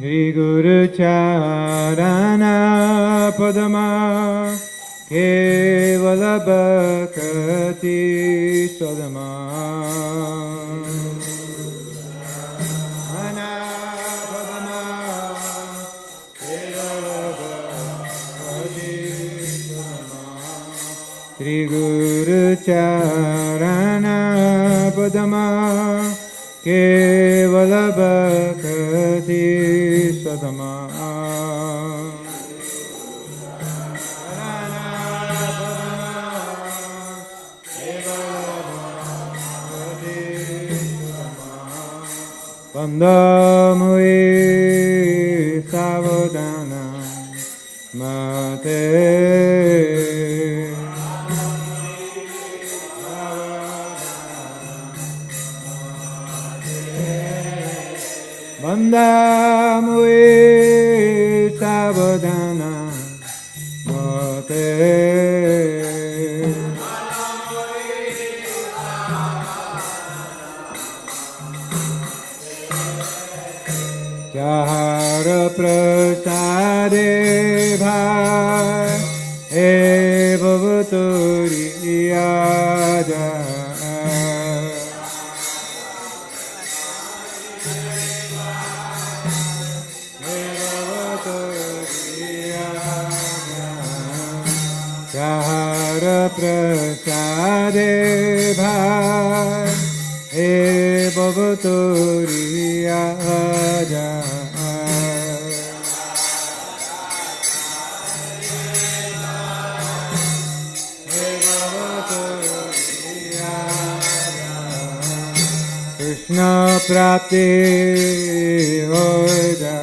Shri Guru Charana Padama Kevala Bhakti Sadama Shri Guru Charana Padama Kevala Bhakti Sadama Vandamui Savadana Mate Vandamui Savadana Mate Hare prasade bhai e bhavaturi aja Hare prasade bhai e bhavaturi aja Krishna prati hoja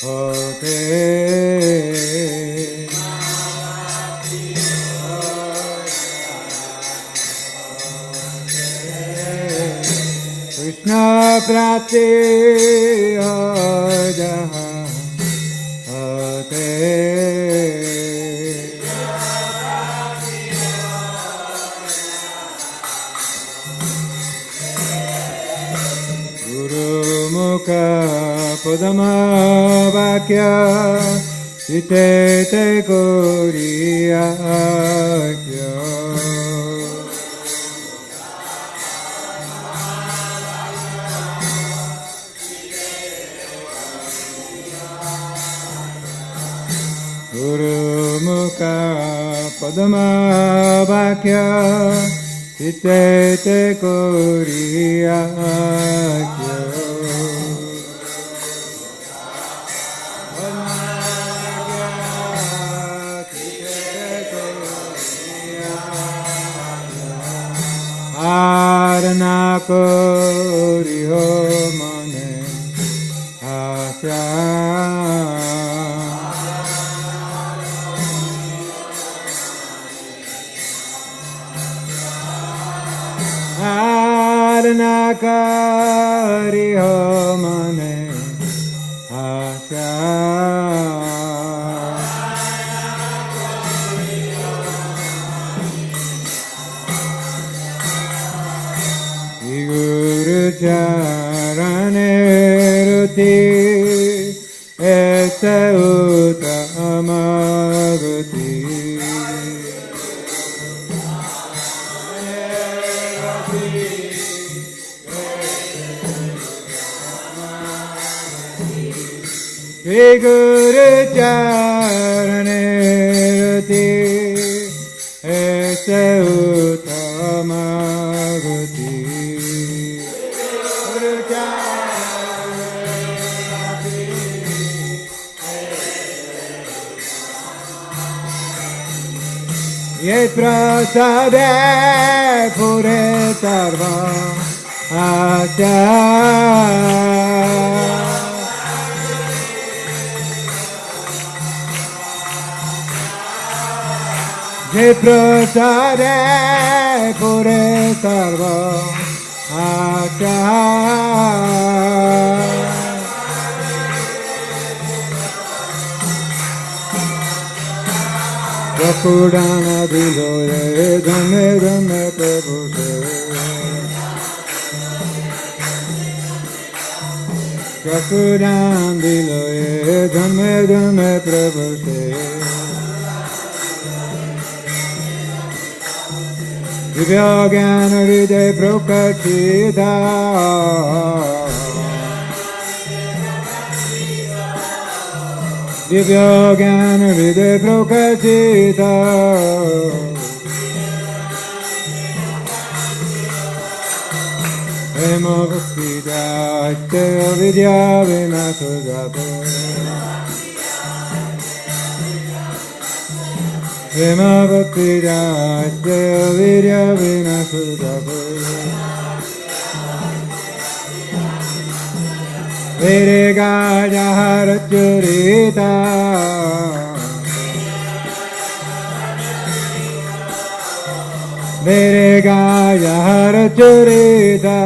hote Krishna prati hoja hote Mukha padama vakya Chitete koriyakya Guru mukha padama vakya Chitete koriyakya Arana kori ho mane asya Arana kori ho mane asya Charane ruti ese uttama gati Shri Guru Charane ruti ese uttama gati Ye prasade pure sarva asya Ye prasade pure sarva asya Rakudana diloye dhame dhame prabhu se Thakuran दिलोए धमे धमे प्रभु से दिव्य ज्ञान हृदय प्रकटिता दिव्य ज्ञान हृदय प्रकटिता प्रेम भक्ति दास्ते विद्या विनाश जाते प्रेम भक्ति दास्ते विद्या विनाश जाते मेरे गाया हर चुरीता मेरे गाया हर चुरीता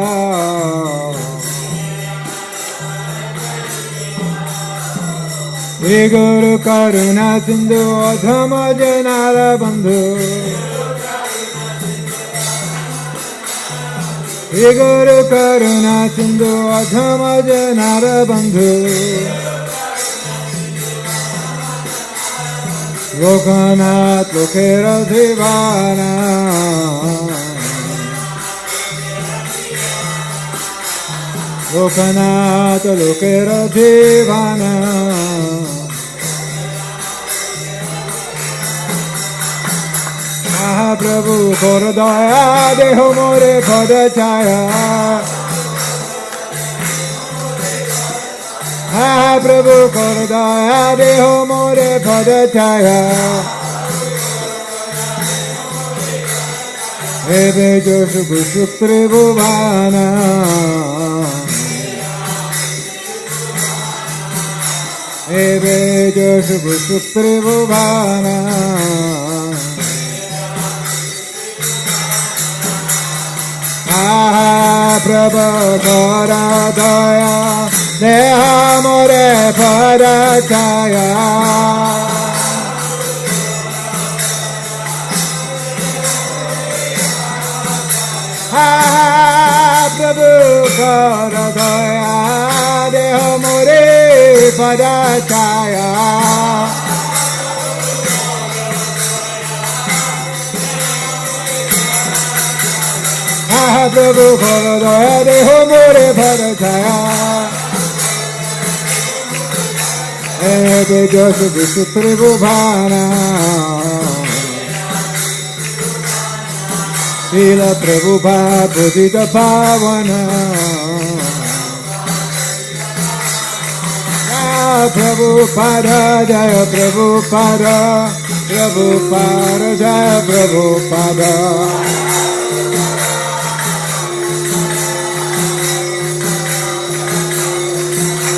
श्री गुरु करुणा सिंधु अधम जनार बंधु श्री गुरु करुणा सिंधु अधम जनार बंधु लोकनाथ लोकेर दीवाना लोकनाथ लोकेर दीवाना महाप्रभु कर दया देहो मोरे पद छाया महाप्रभु कर दया देहो मोरे पद छाया हे बेजो सुख सुख त्रिभुवाना हे बेजो सुख सुख त्रिभुवाना प्रभु कर दया देह मोरे पद छाया प्रभु कर दया देह मोरे पद छाया प्रभु कर दया देहो मोरे पद छाया हे जस विश्व त्रिभुवाना शील प्रभुपाद बुधित पावना प्रभुपाद जय प्रभुपाद प्रभुपाद जय प्रभुपाद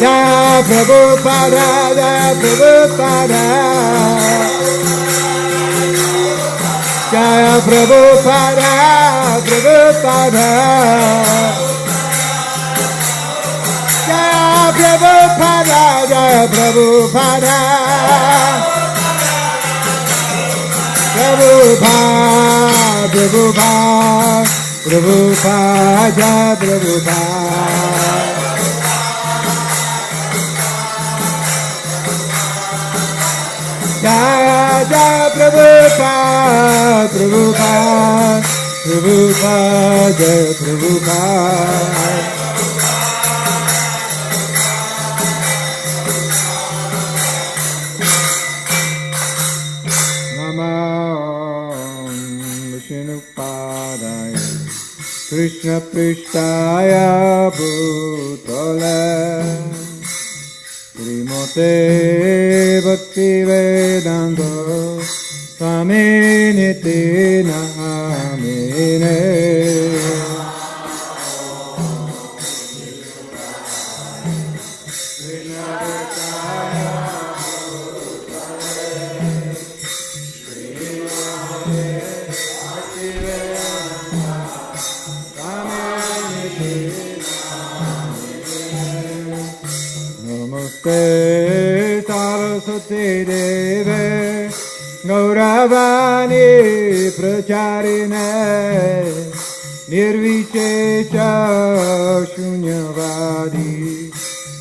जय प्रभुपाद जय प्रभुपाद जय प्रभुपाद प्रभुपाद जय प्रभुपाद जय प्रभुपाद प्रभुपाद प्रभुपाद प्रभुपाद जय प्रभुपाद जय जय प्रभुपाद प्रभुपाद प्रभुपाद जय प्रभुपाद नमो विष्णुपादाय कृष्ण पृष्ठाय भूतले श्रीमते भक्ति वेदांतो स्वामी निति नामिने सरस्वती देवे गौरवाणी प्रचारिणे निर्विशेष शून्यवादी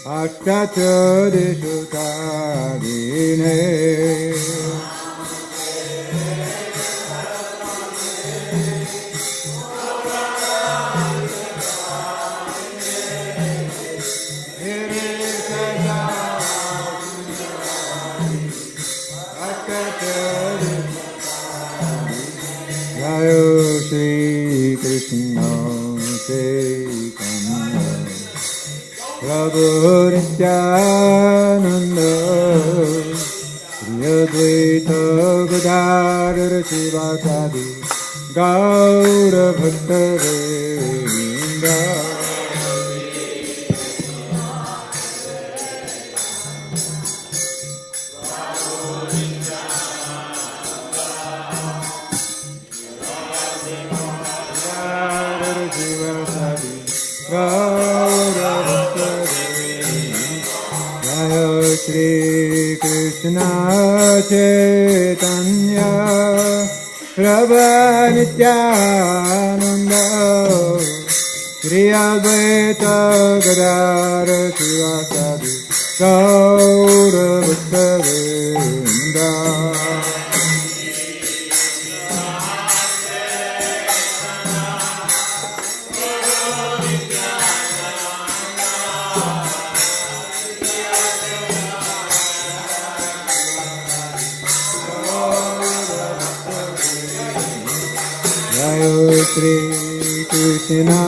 Ashtatodishu Tadine Jayo Shri Krishna Chaitanya Prabhu Nityananda Shri Advaita Gadadhar Sivasadi Gaura Bhakta Vrinda Shri Krishna Chaitanya Prabhu Nityananda Shri Advaita Gadadhar Sivasadi Gaura Bhakta Vrinda Shri Krishna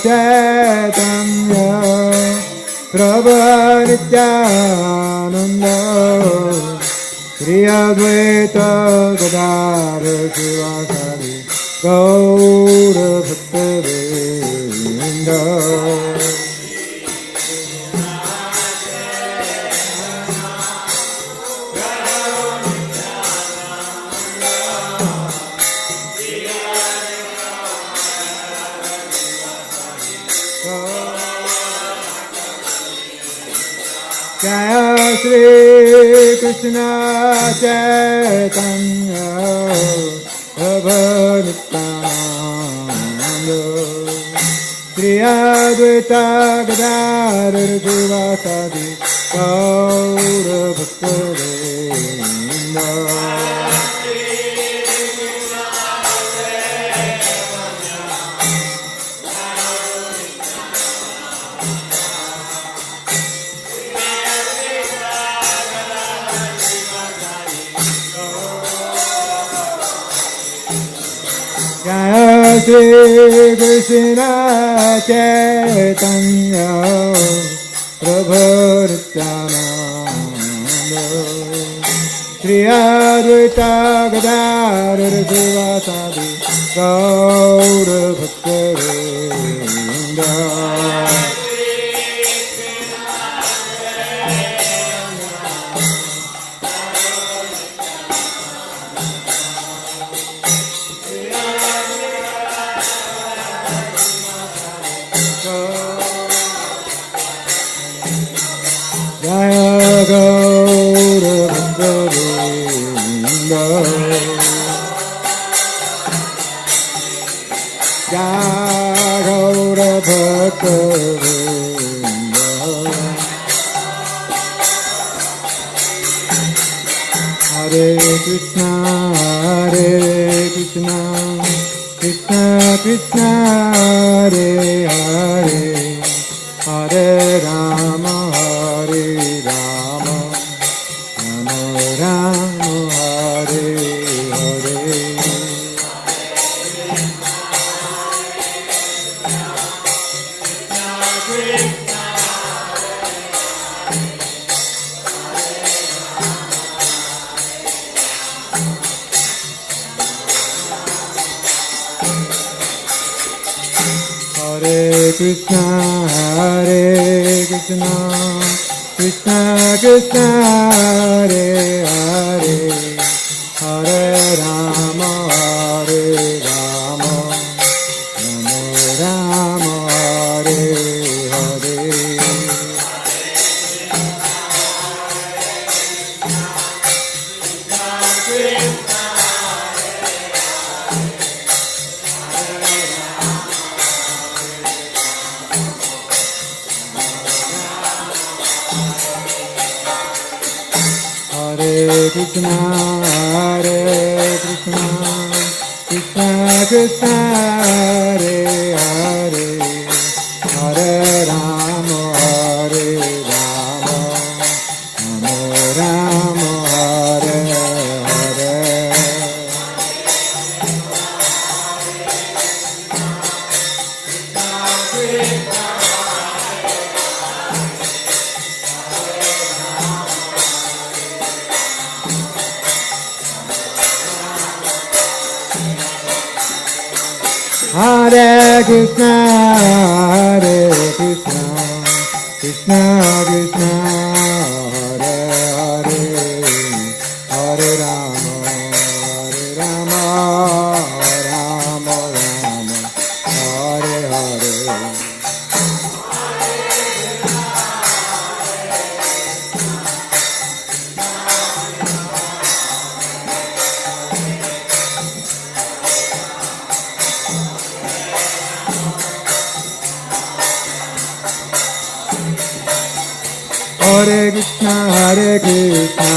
Chaitanya Prabhu Nityananda Shri Advaita Gadadhar Sivasadi Gaura Bhakta Vrinda Jaya Shri Krishna Chaitanya Prabhu Nityananda Shri Advaita Gadadhar Sivasadi Gaura Bhakta Vrinda Jaya Shri Krishna Chaitanya Prabhu Nityananda Shri Advaita Gadadhar Sivasadi Gaura Bhakta Vrinda Jaya Gaura Bhakta Vrinda Jaya Gaura Bhakta Vrinda Hare Krishna Krishna Krishna Hare Hare Hare Rama Hare Rama Rama Rama Hare Hare Hare Krishna Krishna Krishna Hare Hare Hare Rama Hare Rama Rama Rama Hare Hare Krishna, Hare Krishna, Krishna Krishna, Hare Hare, Hare Rama, Hare Rama, Rama Rama, Hare Hare. Hare Krishna, Hare Krishna, Krishna Krishna, Hare Hare, Hare Rama, Rama Rama, Hare Hare. Hare Krishna, Hare Krishna,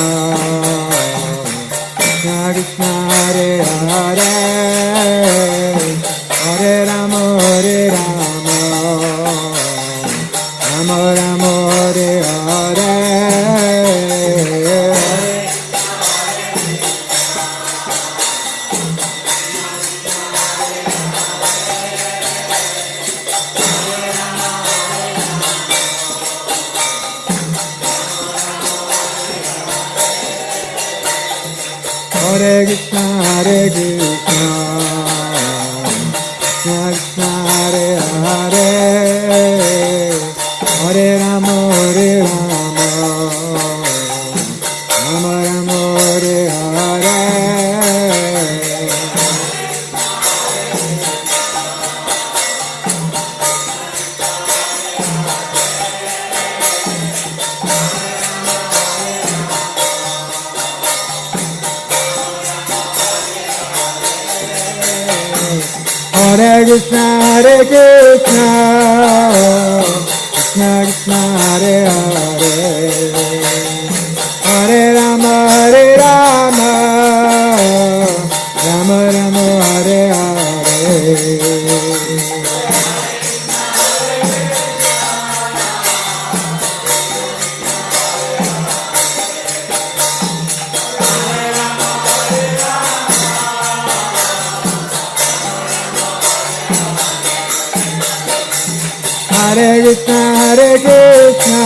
Krishna Krishna, Hare Hare, Hare Rama, Hare Rama, Rama Rama, Hare Hare. Hare Krishna, Hare Krishna, Krishna Krishna, Hare Hare, Hare Rama, Hare Rama, Rama Rama, Hare Hare. Hare Krishna, Hare Krishna, Krishna Krishna, Hare Hare, Hare Rama, Hare Rama, Rama Rama, Hare Hare. Hare Krishna, Hare Krishna,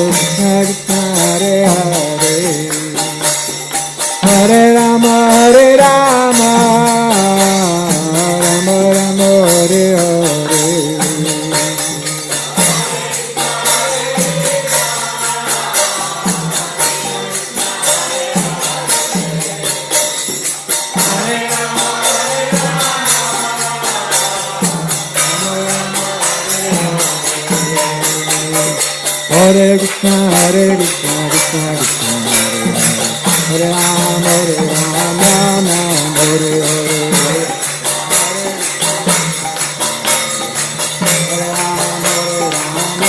Krishna Krishna, Hare Hare, Hare Rama, Hare Rama, Rama Rama, Hare Hare. Hare Krishna, Hare Krishna, Krishna Krishna, Hare Hare, Hare Rama, Hare Rama, Rama Hare Hare, Hare Rama, Hare Rama,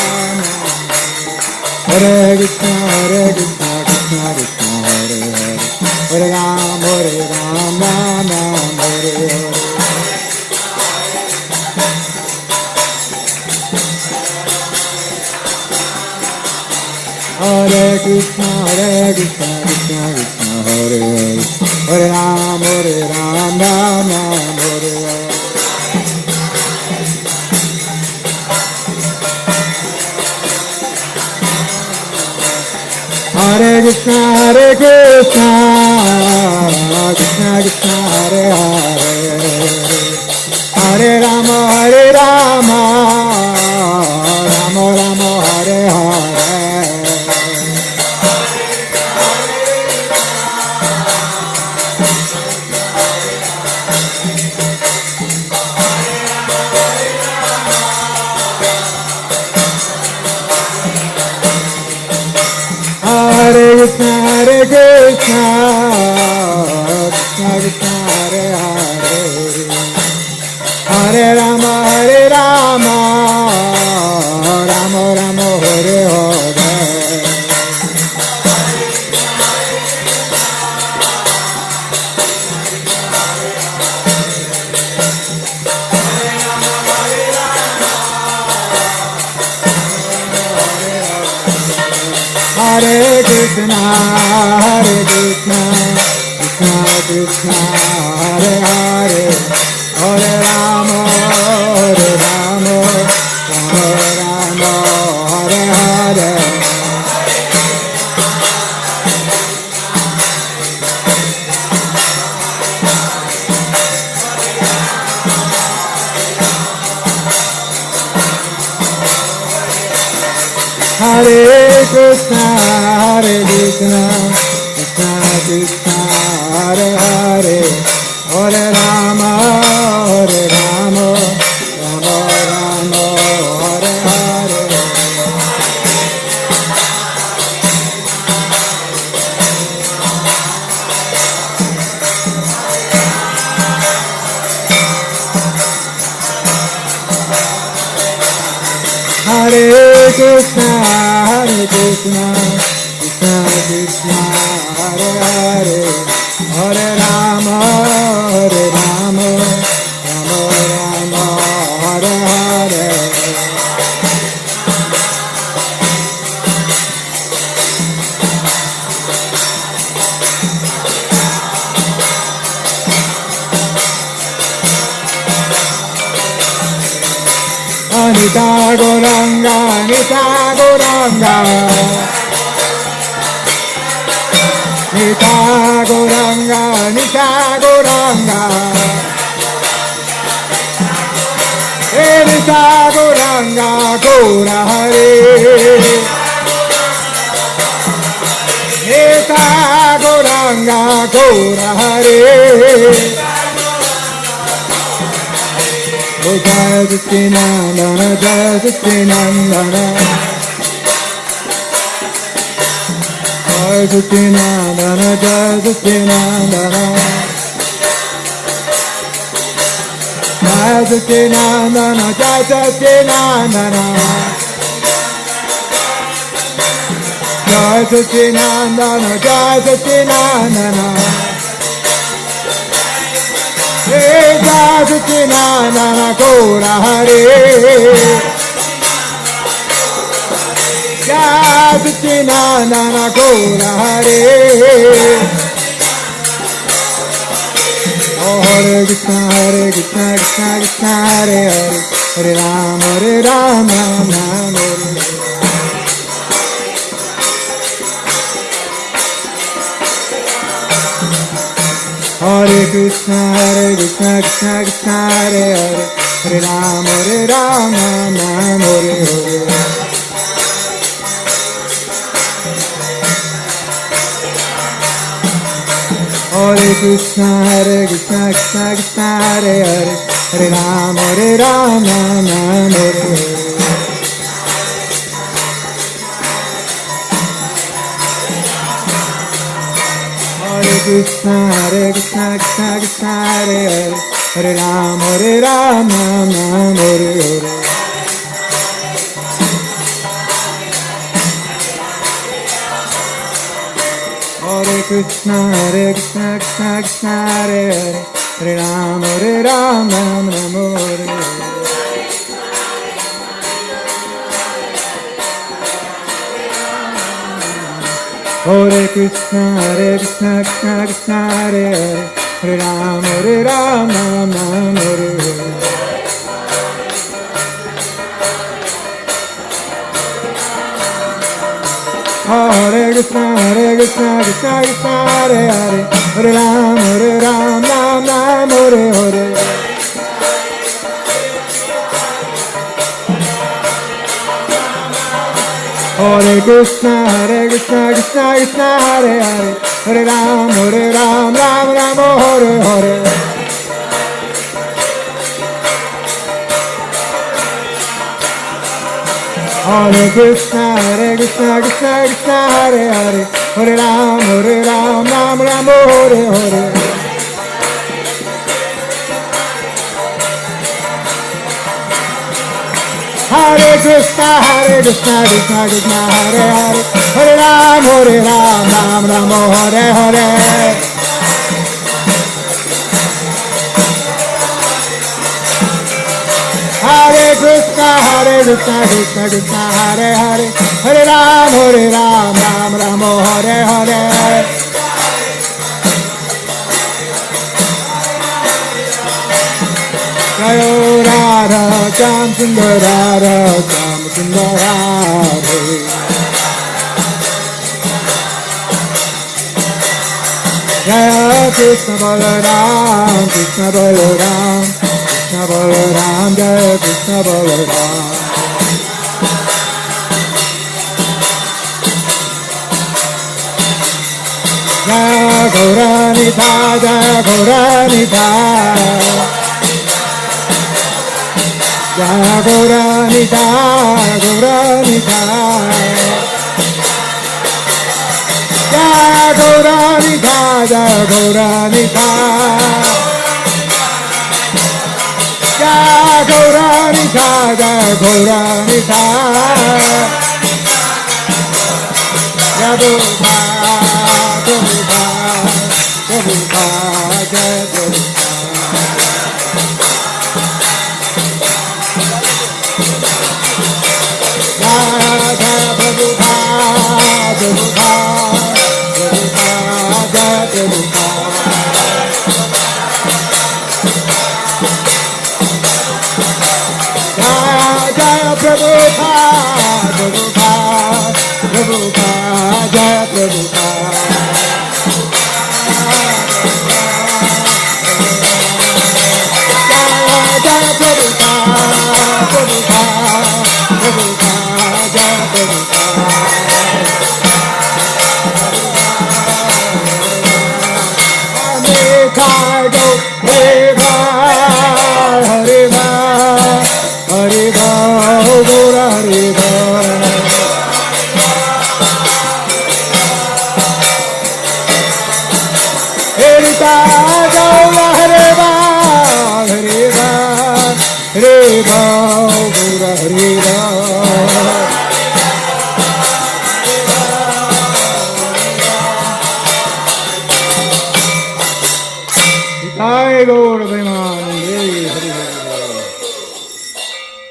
Hare Krishna, Hare Krishna, Krishna Krishna, Hare Hare, Hare Rama, Hare Rama, Rama Hare Hare. Hare Krishna, Hare Krishna, Krishna Krishna, Hare Hare, Hare Rama, Hare Rama, Rama Hare Hare. Hare Krishna, Hare Krishna, Krishna Krishna, Hare Hare, Hare Rama, Hare Rama, Rama Rama, Hare Hare. Hare Krishna, Hare Krishna, Krishna Krishna, Hare Hare, Hare Rama, Hare Rama, Rama Rama, Hare Hare. Krishna, Hare Krishna, Krishna Krishna, Hare Hare, Hare Rama, Hare Rama, Rama Rama, Hare Hare. Hare Krishna, Hare Krishna, Krishna Krishna, Hare Hare, Hare Rama, Hare Rama, Rama Rama, Hare Hare. Hare Krishna, Hare Krishna, Krishna Krishna, Hare Hare, Hare Rama, Hare Rama, Rama Rama, Hare Hare. Anita Goranga, Anita Goranga, Anita Goranga, Anita Goranga, Anita Goranga, Gora Hare, Anita Goranga, Gora Hare. Oh, Jai Satchidananda, Jai Satchidananda, Jai Satchidananda, Jai Satchidananda, Jai Satchidananda, Jai Satchidananda, Jai Satchidananda, Jai Satchidananda. Jai Satchidananda, Gora Hare, Jai Satchidananda, Gora Hare. Oh, Hare Krishna, Hare Krishna, Krishna Krishna, Hare Hare, Hare Rama, Rama Rama, Hare Hare. Hare Krishna, Krishna Krishna, Hare Hare, Hare Rama, Rama Rama, Hare Hare. Hare Krishna, Krishna Krishna, Hare Hare, Hare Rama, Rama Rama, Hare Hare. Hare Krishna, Krishna Krishna, Hare Hare, Hare Rama, Rama Rama, Hare Hare. Hare Krishna, Krishna Krishna, Hare Hare, Hare Rama, Rama Rama, Hare Hare. Hare Krishna, Krishna Krishna, Hare Hare, Hare Rama, Rama Rama, Hare Hare. Hare Krishna, Krishna Krishna, Hare Hare, Hare Rama, Rama Rama, Hare Hare. Hare Krishna, Krishna Krishna, Hare Hare, Hare Rama, Rama Rama, Hare Hare. Hare Krishna, Krishna Krishna, Hare Hare, Hare Rama, Rama Rama, Hare Hare. Hare Krishna, Krishna Krishna, Hare Hare, Hare Rama, Rama Rama, Hare Hare. Hare Krishna, Krishna Krishna, Hare Hare, Hare Ram, Ram Ram, Hare Hare. Jayo Radha, Jam Sundar Radha, Jam Sundar Radha. Jaya Krishna Balaram, Krishna Balaram, Krishna Balaram, Jaya Krishna Balaram. Jaya Gauranita, Jaya Gauranita, Jaya Gauranita, Gauranita. Jaya Gauranita, Jaya Gauranita, Jaya Gauranita, Jaya Gauranita, Jaya Prabhupada,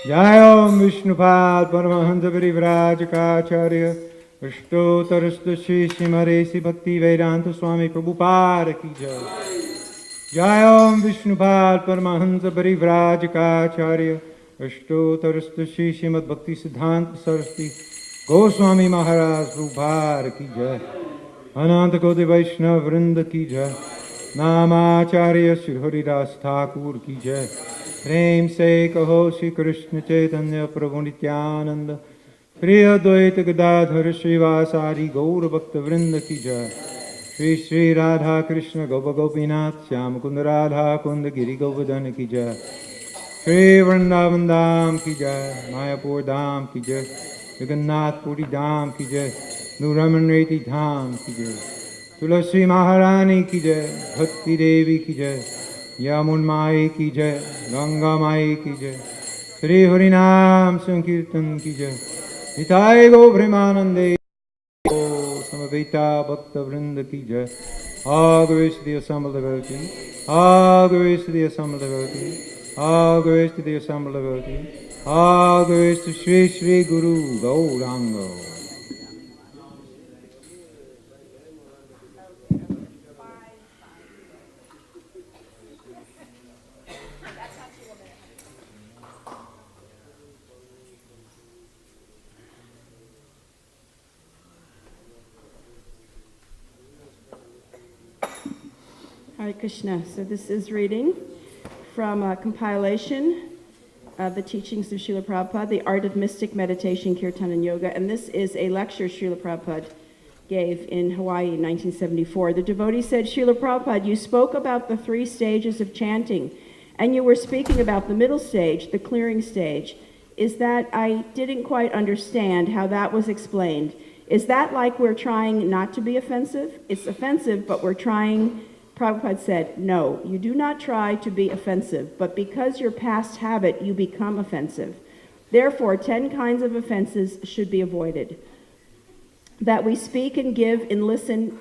Jaya Vishnupad Paramahansa Parivrajakaacharya Ashtotarastha Shri Srimaresi Bhakti Vedanta Swami Prabhupada Ki Jai. Jai Om Vishnupad Paramahansa Parivrajakaacharya Ashtotarastha Shri Srimad Bhakti Siddhanta Saraswati Goswami Maharaj Prabhupada Ki Jai. Ananta Koti Vaishnava Vrinda Ki Jai. Namacharya Shri Haridas Thakur Ki Jai. प्रेम से कहो श्री कृष्ण चैतन्य प्रभु नित्यानंद प्रिय द्वैत गदाधर श्रीवासादि गौर भक्त वृंद की जय। श्री श्री राधा कृष्ण गोप गोपीनाथ श्याम कुंद राधा कुंद गिरि गोवर्धन की जय। श्री वृंदावन धाम की जय, मायापुर धाम की जय, जगन्नाथपुरी धाम की जय, नूरमन रेती धाम की जय, तुलसी महारानी की जय, भक्ति देवी की जय, यमुन माई की जय, गंगा माई की जय, श्री हरिनाम संकीर्तन की जय। हिताय गो प्रेमानंदे समवेता भक्त वृंद की जय। All grace to the assembled devotee, all grace to the assembled devotee, all grace to the assembled devotee, all grace to Sri Sri Guru Gauranga. Hare Krishna. So this is reading from a compilation of the teachings of Srila Prabhupada, The Art of Mystic Meditation, Kirtan and Yoga. And this is a lecture Srila Prabhupada gave in Hawaii in 1974. The devotee said, Srila Prabhupada, you spoke about the 3 stages of chanting, and you were speaking about the middle stage, the clearing stage. Is that, I didn't quite understand how that was explained. Is that like we're trying not to be offensive? It's offensive, but we're trying... Prabhupada said, no, you do not try to be offensive, but because your past habit, you become offensive. Therefore, 10 kinds of offenses should be avoided. That we speak and give and listen,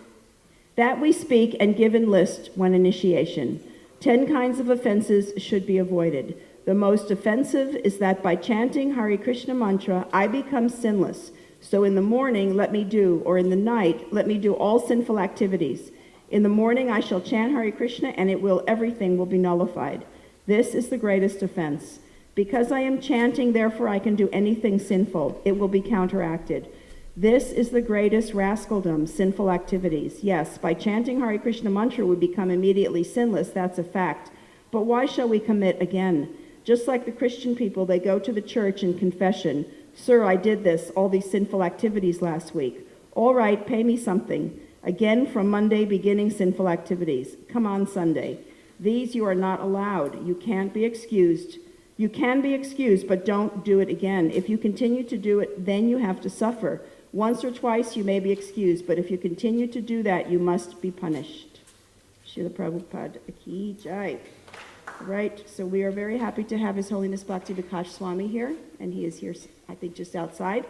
that we speak and give and list when initiation. 10 kinds of offenses should be avoided. The most offensive is that by chanting Hare Krishna mantra, I become sinless. So in the morning, let me do, or in the night, let me do all sinful activities. In the morning, I shall chant Hare Krishna, and everything will be nullified. This is the greatest offense. Because I am chanting, therefore I can do anything sinful. It will be counteracted. This is the greatest rascaldom, sinful activities. Yes, by chanting Hare Krishna mantra, we become immediately sinless. That's a fact. But why shall we commit again? Just like the Christian people, they go to the church in confession. Sir, I did this, all these sinful activities last week. All right, pay me something. Again, from Monday, beginning sinful activities. Come on Sunday. These you are not allowed. You can't be excused. You can be excused, but don't do it again. If you continue to do it, then you have to suffer. Once or twice you may be excused, but if you continue to do that, you must be punished. Srila Prabhupada Ki Jai. Right, so we are very happy to have His Holiness Bhakti Vikash Swami here, and he is here, I think, just outside.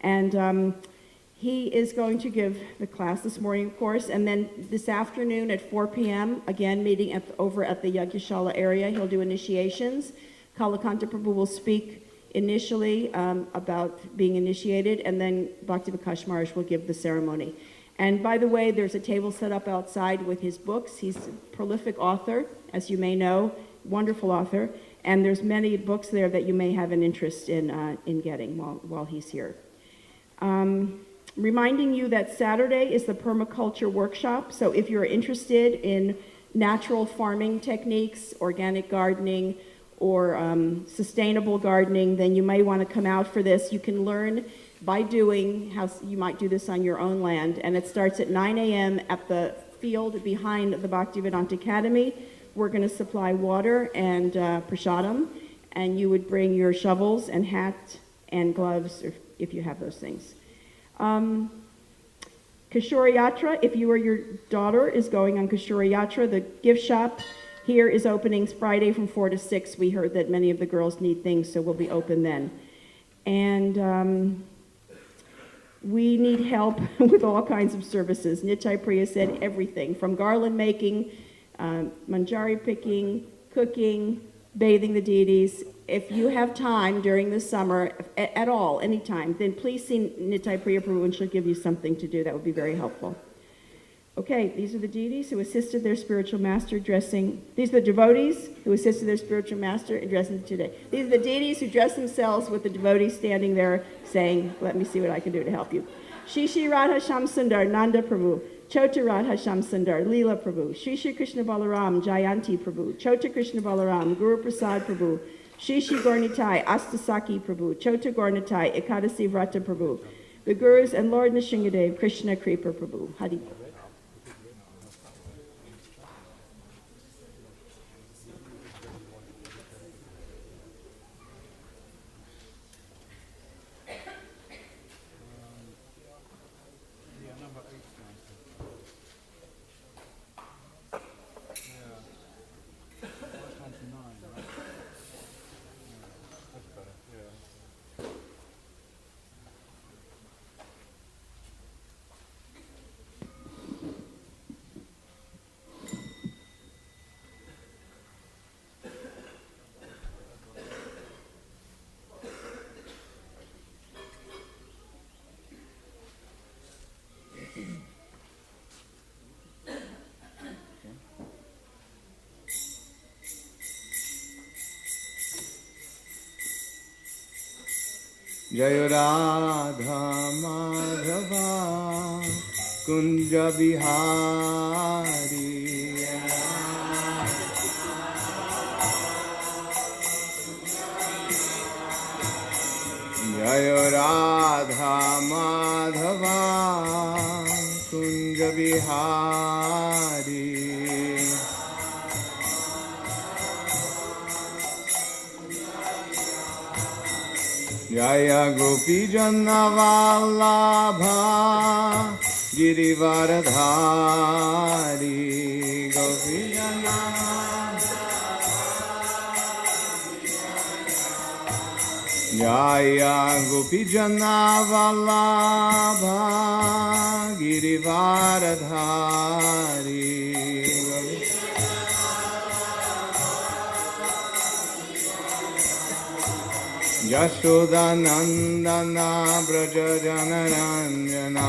And he is going to give the class this morning, of course, and then this afternoon at 4 p.m., again, meeting over at the Yagyashala area, he'll do initiations. Kalakanta Prabhu will speak initially about being initiated, and then Bhakti Vikash Maharaj will give the ceremony. And by the way, there's a table set up outside with his books. He's a prolific author, as you may know, wonderful author, and there's many books there that you may have an interest in getting while he's here. Reminding you that Saturday is the permaculture workshop, so if you're interested in natural farming techniques, organic gardening, or sustainable gardening, then you may want to come out for this. You can learn by doing how you might do this on your own land, and it starts at 9 a.m. at the field behind the Bhaktivedanta Academy. We're going to supply water and prasadam, and you would bring your shovels and hat and gloves if you have those things. Kishore Yatra, if you or your daughter is going on Kishore Yatra, the gift shop here is opening Friday from 4 to 6. We heard that many of the girls need things, so we'll be open then. And we need help with all kinds of services. Nitai Priya said everything, from garland making, manjari picking, cooking, bathing the deities. If you have time during the summer, at all, anytime, then please see Nitai Priya Prabhu and she'll give you something to do. That would be very helpful. Okay, these are the deities who assisted their spiritual master dressing. These are the devotees who assisted their spiritual master in dressing today. These are the deities who dress themselves with the devotees standing there saying, let me see what I can do to help you. Shri Shri Radha Shamsundar Nanda Prabhu, Chota Radha Shamsundar Leela Prabhu, Shri Shri Krishna Balaram Jayanti Prabhu, Chota Krishna Balaram Guru Prasad Prabhu, Shri Shri Gornitai Astasaki Prabhu, Chota Gornitai Ekadasi Vrata Prabhu, the Gurus and Lord Nishingadev Krishna Kripa Prabhu. Hari. Jaya Radha Madhava Kunja Bihari Jaya Radha Madhava Kunja Bihari Jaya Gopi Janna Vallabha Girivaradhari Gopi Janna Jaya Gopi Janna Vallabha Girivaradhari Yashodanandana Braja Janaranjana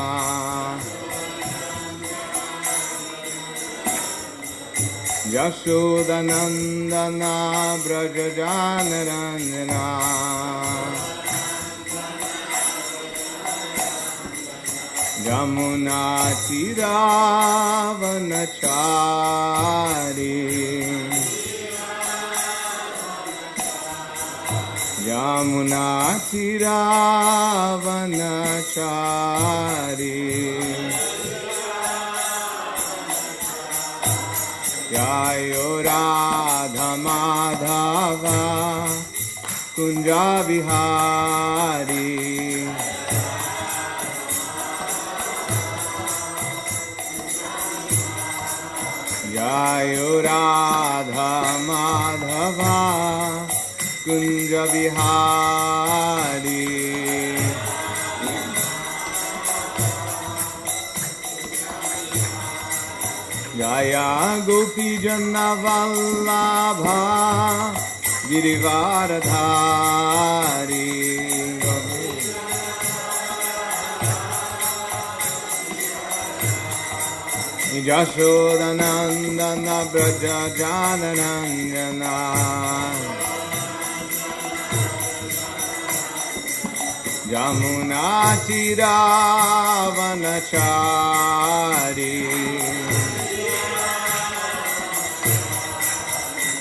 Yashodanandana Braja Janaranjana Yamuna Tiravanachari Yamuna Tiravanachari Jayo Radha Madhava Kunja Vihari Jayo Radha Madhava Kunja Vihari Jaya Gopi Janna Vallabha Girivaradhari Yashodanandana Braja Janaranjana Yamuna Tiravanachari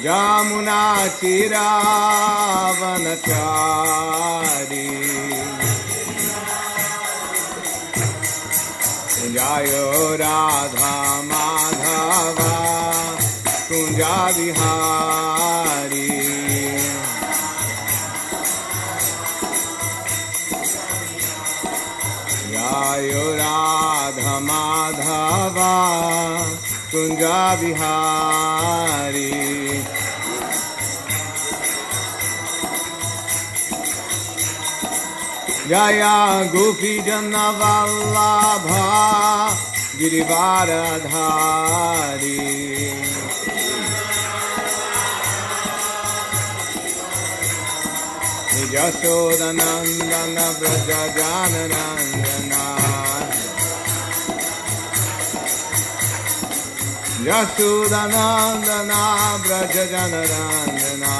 Yamuna Tiravanachari Jayo Radha Madhava Kunja Vihari Jayo Radha Madhava Kunja Vihari Jaya Gopi Janna Vallabha Girivaradhari Yashodanandana Braja Janaranjana Yashodanandana Braja Janaranjana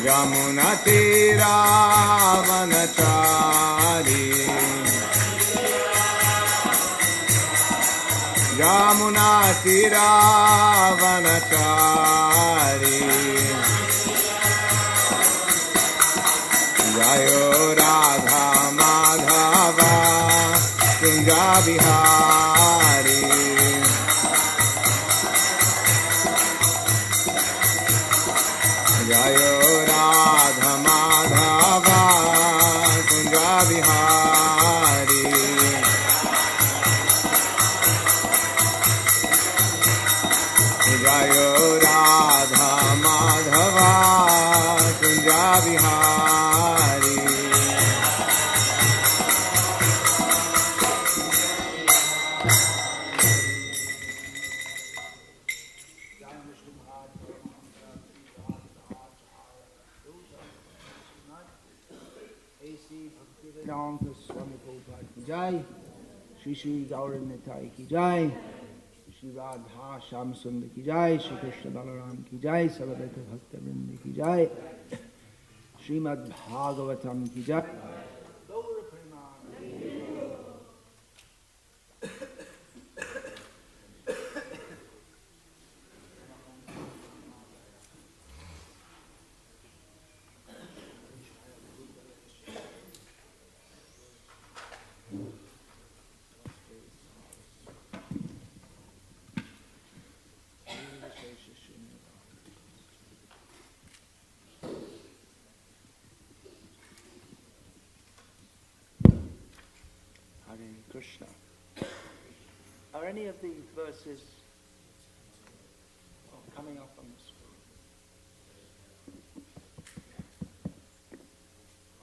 Yamuna Tiravanachari Yamuna Tiravanachari Jayo Radha Madhava Kunja Vihari Jayo Radha Madhava Kunja Vihari Jayo Radha Madhava Kunja Vihari Swami Prabhupada ki jai, Shri Shri Gaura Nitai ki jai, Shri Radha Sham Sundar ki jai, Shri Krishna Balaram ki jai, Sarvata Bhakta Vrinda ki jai, Srimad Bhagavatam ki jai. Krishna. Are any of these verses coming up on the screen?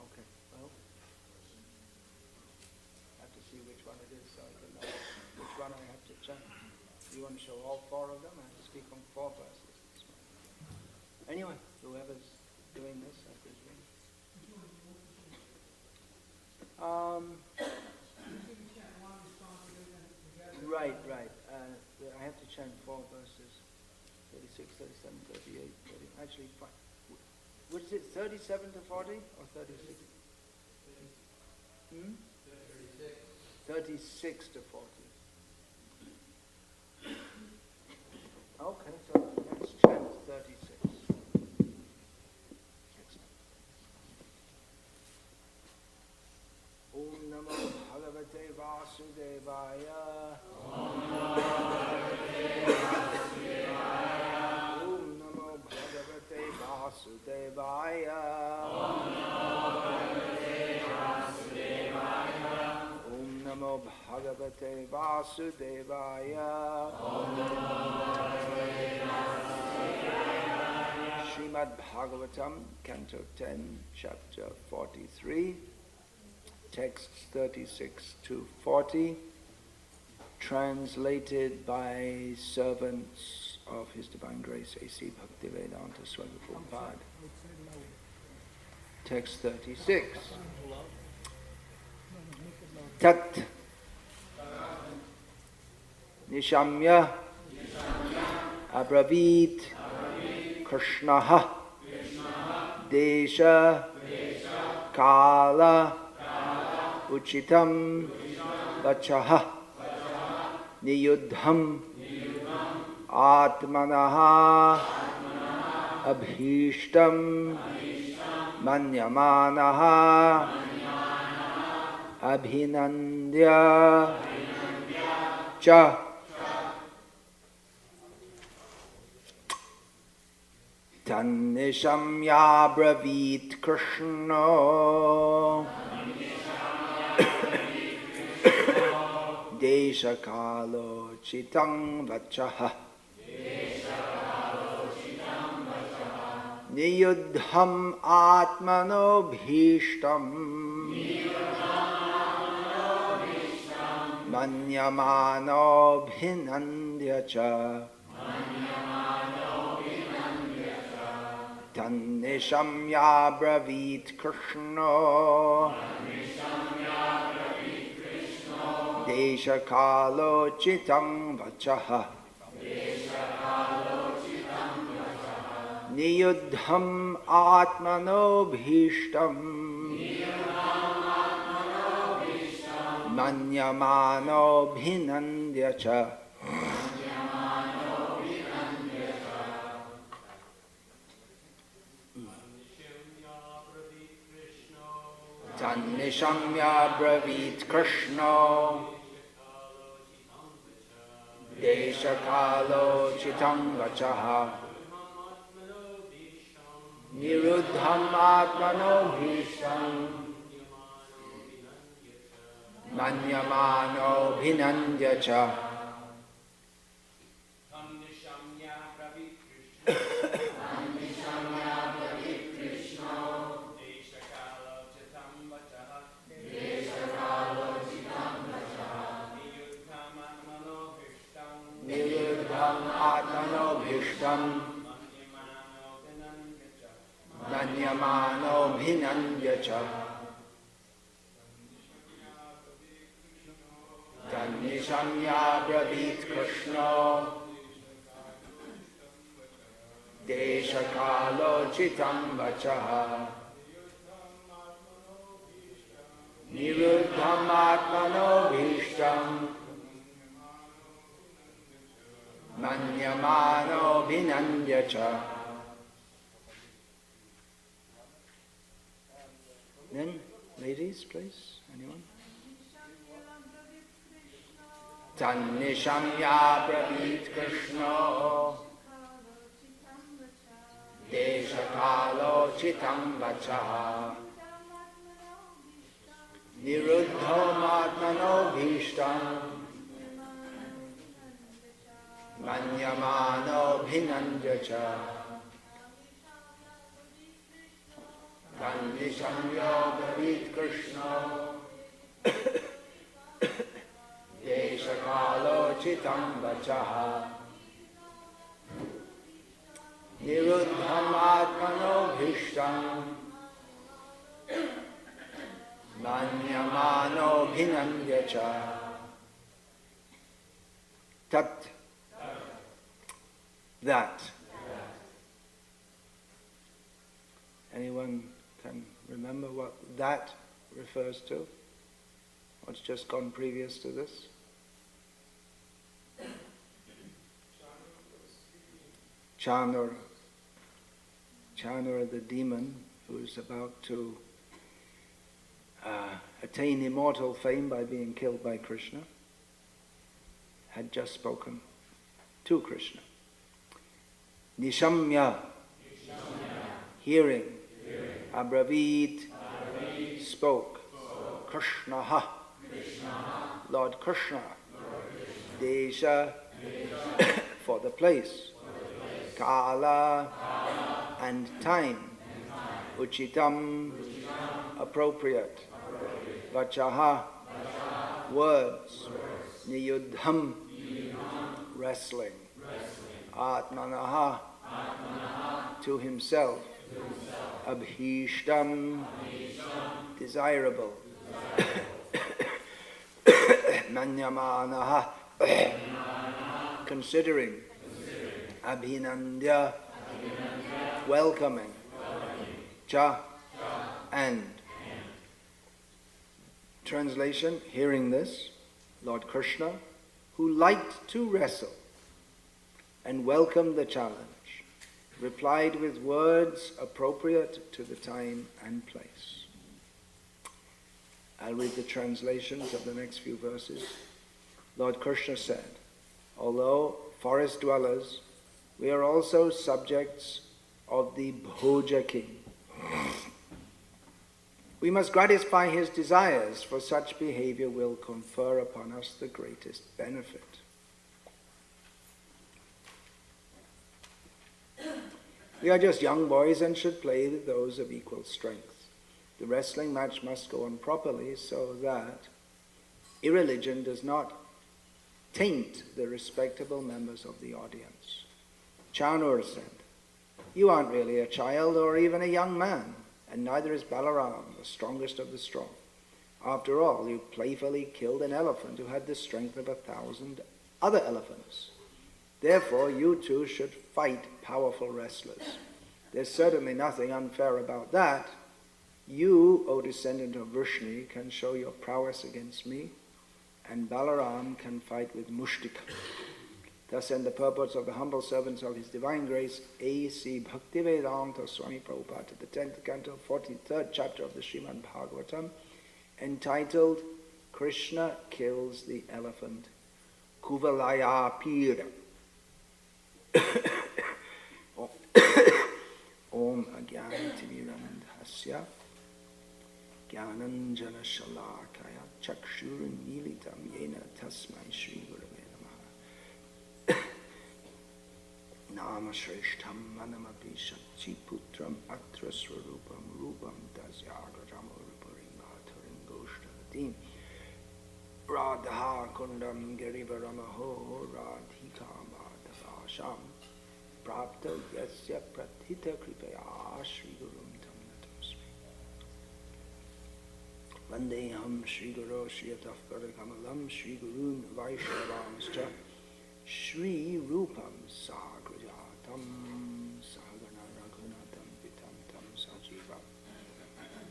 Okay, well, I have to see which one it is so I can know which one I have to change. Do you want to show all four of them? I have to speak on 4 verses. actually fine. Which is it, 37 to 40 or 36? 36 to 40. Okay, so next chant is 36. Om Namo Bhagavate Vasudevaya. Om Namo Bhagavate Vasudevaya. Om Namo Bhagavate Vasudevaya. Srimad Bhagavatam, Canto 10, Chapter 43, texts 36 to 40, translated by servants of His Divine Grace, A.C. Bhaktivedanta Swami Prabhupada. Text 36. Tat Nishamya Abravit Krishnaha Desha Kala Uchitam Vachaha Niyudham Atmanaha Abhishtam Manyamanaha Abhinandya Cha Tannishamya Bravit Krishna Deshakalo Chitang Vachaha Niyudham Atmano Bhishtam Manyamano Bhinandya Cha Tannishamya Bravit Krishna Deshakalo Chitang Vachaha Niyudham Atmano Bhishtam Manyamano Bhinandya Cha Tannishamya Bravit Krishna Deshakalo Chitang Vachaha Niruddham Atmano Bhishtam Manyamano Bhinandya Cha Atmano Bhishtam Manyamano Bhinandya Cha Tannishamya Bravit Krishna Deshakalo Chitam Vachaha Niruddham Atmano Bhishtam Manyamano Bhinandya Cha. Then, ladies, please, anyone? Tannishamya Bravit Krishna Deshakalo Chitam Vachaha Niruddham Atmano Bhishtam Manyamano Bhinandya Cha Tannishamya Bravit Krishna Deshakalo Chitam Vachaha Niruddham Atmano Bhishtam Manyamano Bhinandya Cha Tat that Anyone can remember what that refers to? What's just gone previous to this? Chanura, the demon who is about to attain immortal fame by being killed by Krishna, had just spoken to Krishna. Nishamya, hearing. Abravit, spoke. Krishna, Lord Krishna. Desha, for the place. Kala, and time. Uchitam, appropriate. Vachaha, words. Niyudham, wrestling. Atmanaha, to himself. Abhishtam, desirable. Manyamanaha, considering. Abhinandya, welcoming. Cha, and. Translation, hearing this, Lord Krishna, who liked to wrestle and welcomed the challenge, replied with words appropriate to the time and place. I'll read the translations of the next few verses. Lord Krishna said, although forest dwellers, we are also subjects of the Bhoja king. We must gratify his desires, for such behavior will confer upon us the greatest benefit. We are just young boys and should play with those of equal strength. The wrestling match must go on properly so that irreligion does not taint the respectable members of the audience. Chanur said, you aren't really a child or even a young man, and neither is Balaram, the strongest of the strong. After all, you playfully killed an elephant who had the strength of 1,000 other elephants. Therefore, you two should fight powerful wrestlers. There's certainly nothing unfair about that. You, O descendant of Vrishni, can show your prowess against me, and Balaram can fight with Mushtika. Thus end the purports of the humble servants of His Divine Grace, A.C. Bhaktivedanta Swami Prabhupada, to the 10th canto, 43rd chapter of the Srimad Bhagavatam, entitled Krishna Kills the Elephant, Kuvalaya Pira. Om Agyanatimirandhasya Gyananjana Shalakaya Chakshurun Militam Yena Tasmai Shri Gurave Namaha Nama Shreshtam Manamapi Shakchi Putram Atra Swarupam Rupam Tasyagatam Uruparingatharim Goshtalatim Radha Kundam Girivaramaho Radhika Madhavasham Prapta Yasya Prathita Kripaya Shri Gurum Tam Natamsmi Vandeham Shri Guru Shriyataf Parakamalam Shri Gurun Vaishnavamscha Shri Rupam Sagrajatam Sagana Raghunatam Vitam Tam Sajiva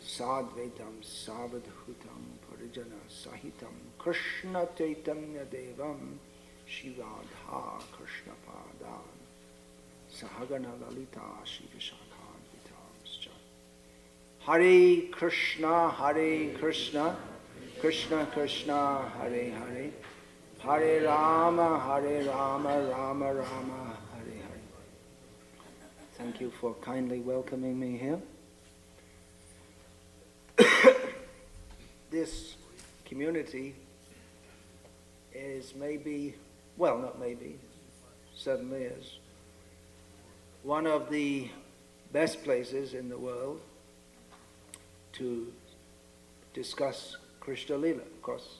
Sadvetam Savadhutam Parijana Sahitam Krishna Chaitanya Devam Shivadha Krishna Padan Sahagana Lalita Shri Vishakhan Vitamscha Hare Krishna, Krishna Krishna, Hare Hare Hare Rama, Rama Rama, Hare Hare. Thank you for kindly welcoming me here. This community is maybe, well, not maybe, certainly is one of the best places in the world to discuss Krishna Lila. Of course,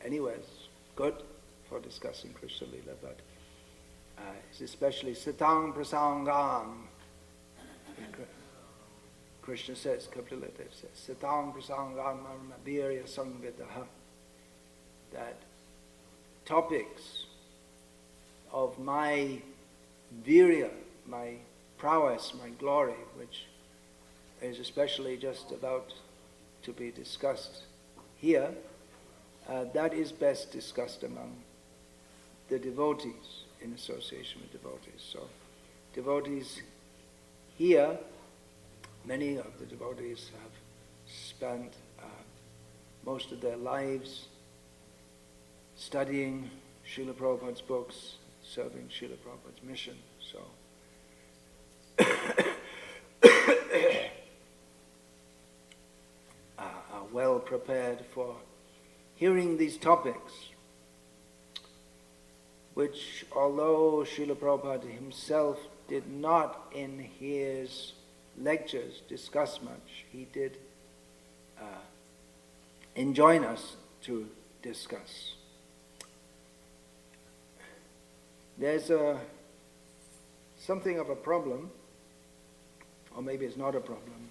anywhere's good for discussing Krishna Lila, but it's especially Satang Prasangam. Krishna says, Kapila Dev says, Satang Prasangam Marmabirya Sangvidaha, that topics of my virya, my prowess, my glory, which is especially just about to be discussed here, that is best discussed among the devotees, in association with devotees. So devotees here, many of the devotees have spent most of their lives studying Srila Prabhupada's books, serving Srila Prabhupada's mission. So are well prepared for hearing these topics, which although Srila Prabhupada himself did not in his lectures discuss much, he did enjoin us to discuss. There's something of a problem, or maybe it's not a problem,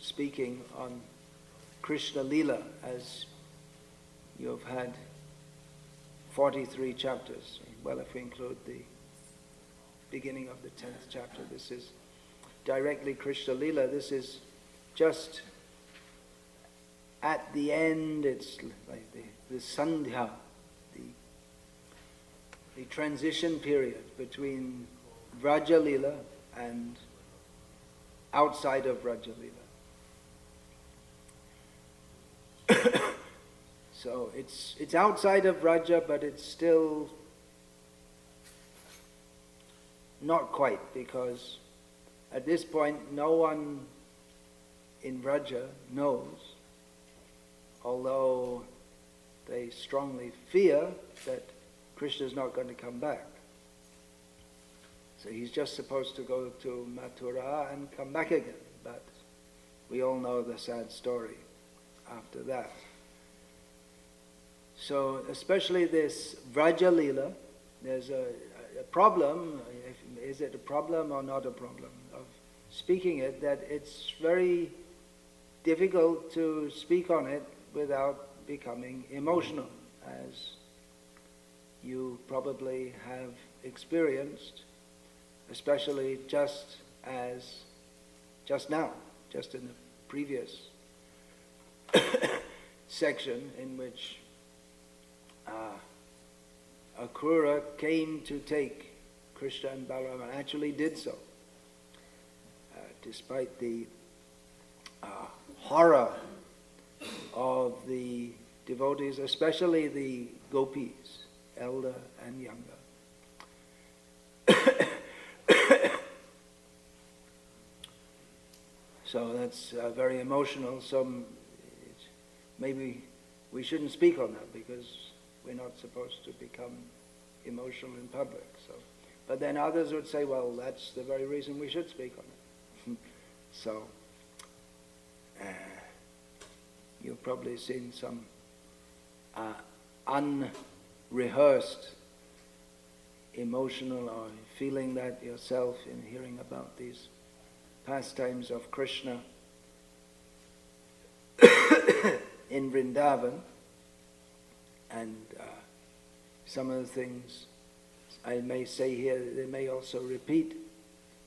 speaking on Krishna Lila, as you've had 43 chapters. Well, if we include the beginning of the 10th chapter, this is directly Krishna Lila. This is just at the end, it's like the Sandhya, the transition period between Vraja Lila and outside of Vraja Lila. So it's outside of Vraja, but it's still not quite, because at this point no one in Vraja knows, although they strongly fear that Krishna is not going to come back. So he's just supposed to go to Mathura and come back again, but we all know the sad story after that. So especially this Vraja Lila, there's a problem, is it a problem or not a problem, of speaking it, that it's very difficult to speak on it without becoming emotional, as you probably have experienced, especially just now, just in the previous section in which Akrura came to take Krishna and Balaram, and actually did so, despite the horror of the devotees, especially the gopis, elder and younger. So that's very emotional. Maybe we shouldn't speak on that, because we're not supposed to become emotional in public. So, but then others would say, well, that's the very reason we should speak on it. So you've probably seen some unrehearsed emotional or feeling that yourself in hearing about these pastimes of Krishna in Vrindavan. And some of the things I may say here, they may also repeat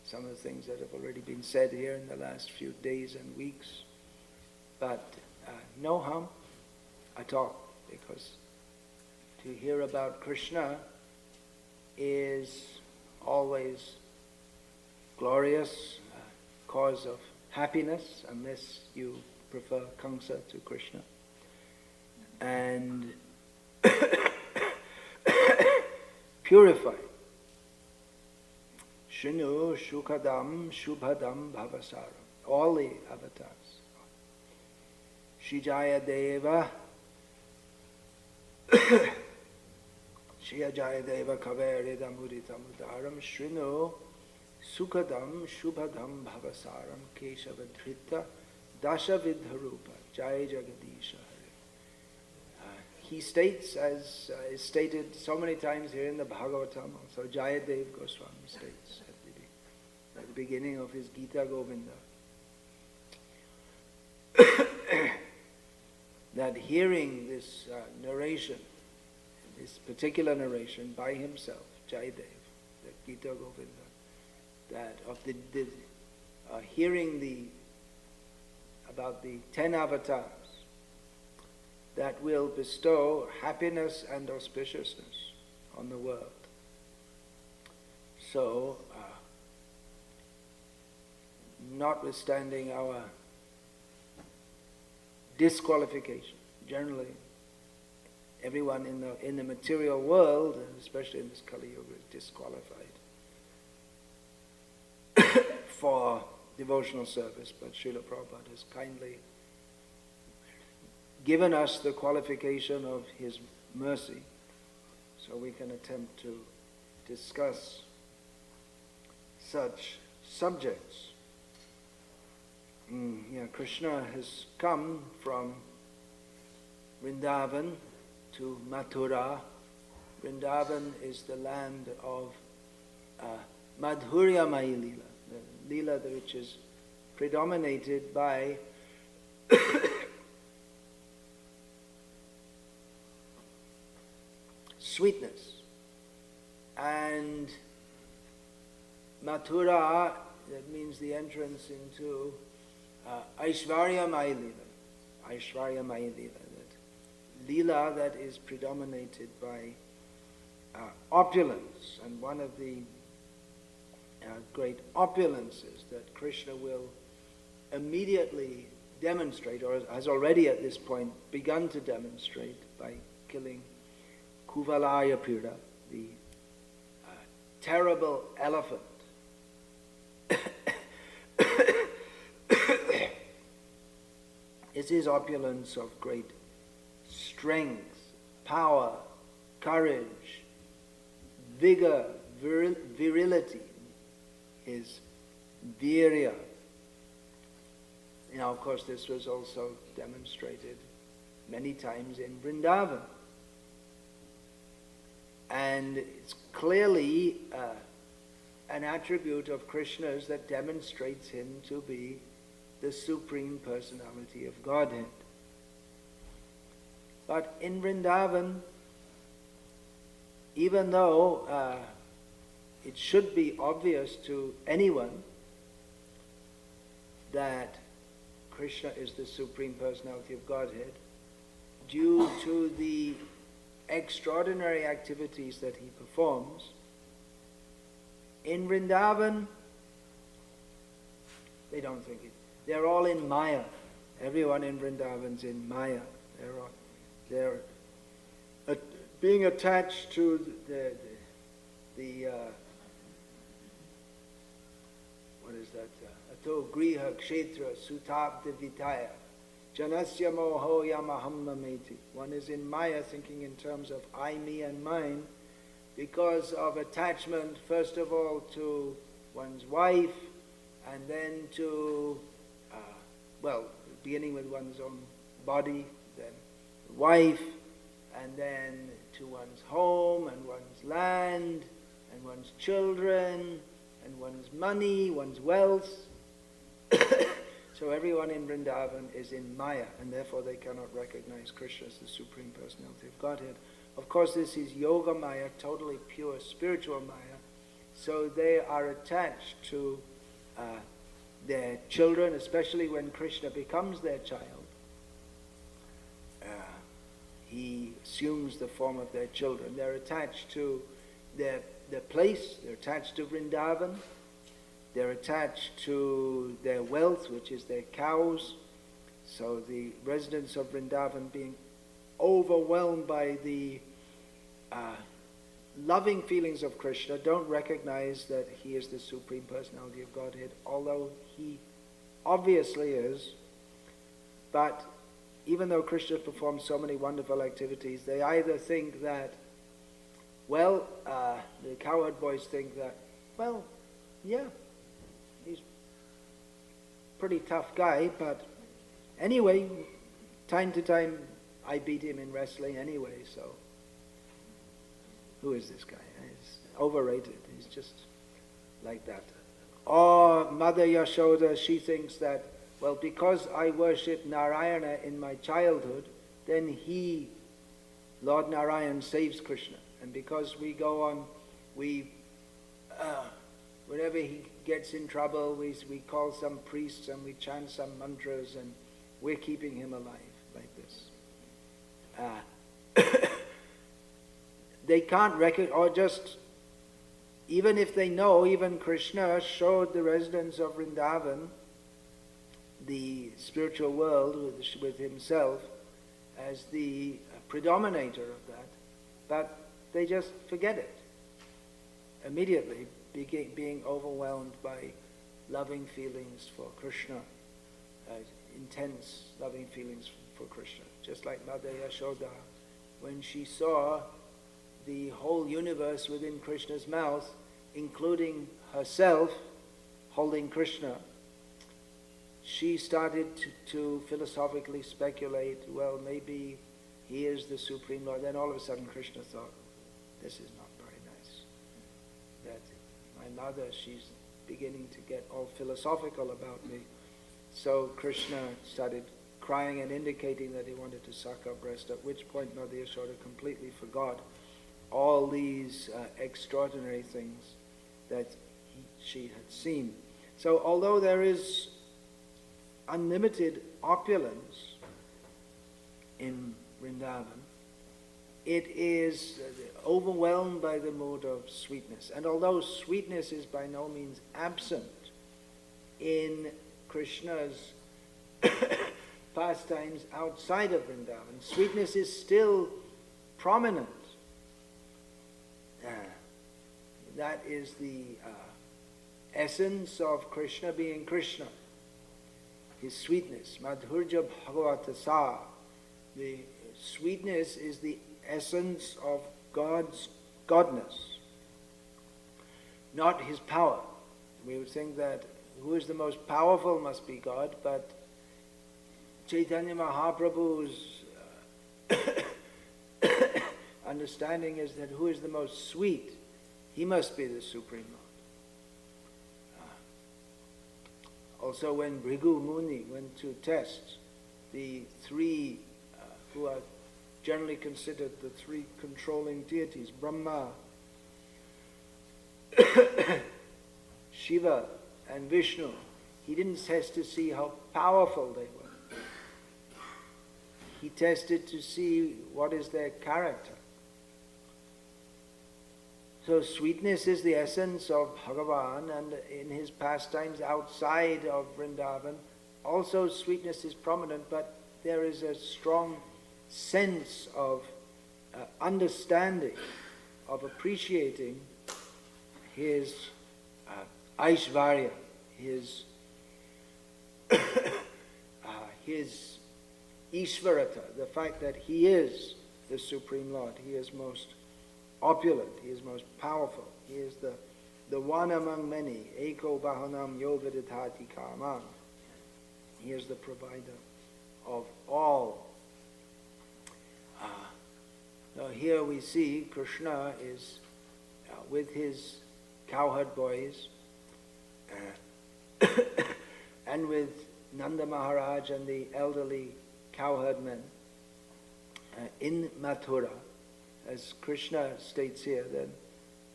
some of the things that have already been said here in the last few days and weeks. But no harm at all, because to hear about Krishna is always glorious, cause of happiness, unless you prefer Kamsa to Krishna. And purify. Shinu Shukadam Shubhadam Bhavasaram. All the avatars. Shijaya Deva Shijaya Deva Kaveridam Uditam Udaram Shrinu Sukadam Shubhadam Bhavasaram Keshavadhrita Dashavidharupa Jai Jagadisha. He states, as is stated so many times here in the Bhagavatam, also Jayadev Goswami states at the beginning of his Gita Govinda, that hearing this narration, this particular narration by himself, Jayadev, the Gita Govinda, that of hearing the about the 10 avatars that will bestow happiness and auspiciousness on the world. So, notwithstanding our disqualification, generally, everyone in the material world, and especially in this Kali Yuga, is disqualified for devotional service. But Srila Prabhupada has kindly given us the qualification of his mercy, so we can attempt to discuss such subjects. Krishna has come from Vrindavan to Mathura. Vrindavan is the land of Madhurya Mayi Leela, the Leela which is predominated by sweetness. And Mathura, that means the entrance into Aishwarya Mayi Leela. Aishwarya Mayi Leela, that Leela that is predominated by opulence. And one of the great opulences that Krishna will immediately demonstrate, or has already at this point begun to demonstrate by killing Kuvalaya Pira, the terrible elephant. It is opulence of great strength, power, courage, vigor, virility, his virya. Of course, this was also demonstrated many times in Vrindavan. And it's clearly an attribute of Krishna's that demonstrates him to be the Supreme Personality of Godhead. But in Vrindavan, even though it should be obvious to anyone that Krishna is the Supreme Personality of Godhead, due to the extraordinary activities that he performs, in Vrindavan, they don't think it. They're all in Maya. Everyone in Vrindavan's in Maya. They're being attached to the what is that? Ato griha kshetra sutabda vitaya janasya moho yamaham mameti. One is in Maya, thinking in terms of I, me, and mine, because of attachment, first of all, to one's wife, and then to, beginning with one's own body, then wife, and then to one's home, and one's land, and one's children, and one's money, one's wealth. So everyone in Vrindavan is in Maya, and therefore they cannot recognize Krishna as the Supreme Personality of Godhead. Of course, this is Yoga Maya, totally pure spiritual Maya. So they are attached to their children, especially when Krishna becomes their child. He assumes the form of their children. They're attached to their place, they're attached to Vrindavan, they're attached to their wealth, which is their cows. So the residents of Vrindavan, being overwhelmed by the loving feelings of Krishna, don't recognize that he is the Supreme Personality of Godhead, although he obviously is. But even though Krishna performs so many wonderful activities, they either think that, the cowherd boys think that, he's a pretty tough guy, but anyway, time to time I beat him in wrestling anyway, so who is this guy? He's overrated. He's just like that. Or Mother Yashoda, she thinks that, because I worshipped Narayana in my childhood, then Lord Narayan, saves Krishna. And because we go on, whenever he gets in trouble, we call some priests and we chant some mantras, and we're keeping him alive like this. They can't recognize, or just, even if they know, even Krishna showed the residents of Vrindavan the spiritual world with himself as the predominator of that, but they just forget it immediately, being overwhelmed by loving feelings for Krishna, intense loving feelings for Krishna. Just like Mother Yashoda, when she saw the whole universe within Krishna's mouth, including herself holding Krishna, she started to philosophically speculate, well, maybe he is the Supreme Lord. Then all of a sudden Krishna thought, this is not very nice. That my mother, she's beginning to get all philosophical about me. So Krishna started crying and indicating that he wanted to suck her breast, at which point Mother Yashoda completely forgot all these extraordinary things that she had seen. So although there is unlimited opulence in Vrindavan, it is overwhelmed by the mood of sweetness. And although sweetness is by no means absent in Krishna's pastimes outside of Vrindavan, sweetness is still prominent. That is the essence of Krishna being Krishna. His sweetness, Madhurja Bhagavata Sa. The sweetness is the essence of God's godness, not his power. We would think that who is the most powerful must be God, but Chaitanya Mahaprabhu's understanding is that who is the most sweet, he must be the Supreme Lord. Also, when Bhrigu Muni went to test the three who are generally considered the three controlling deities, Brahma, Shiva, and Vishnu, he didn't test to see how powerful they were. He tested to see what is their character. So sweetness is the essence of Bhagavan, and in his pastimes outside of Vrindavan, also sweetness is prominent, but there is a strong sense of understanding, of appreciating his Aishvarya, his Ishvarata, the fact that he is the Supreme Lord, he is most opulent, he is most powerful, he is the one among many, Eko Bahanam Yogadithati Kaman. He is the provider of all. Now here we see Krishna is with his cowherd boys and with Nanda Maharaj and the elderly cowherd men in Mathura. As Krishna states here, that,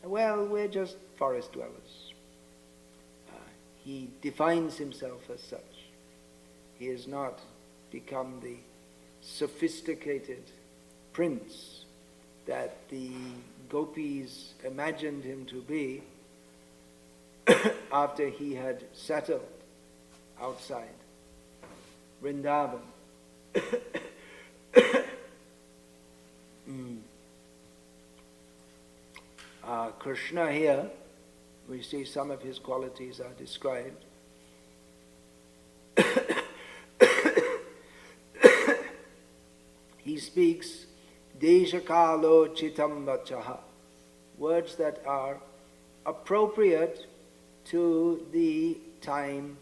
well, we're just forest dwellers. He defines himself as such. He has not become the sophisticated prince that the gopis imagined him to be after he had settled outside Vrindavan. Krishna here, we see some of his qualities are described. He speaks Deshakalo Chitam Vachaha, words that are appropriate to the time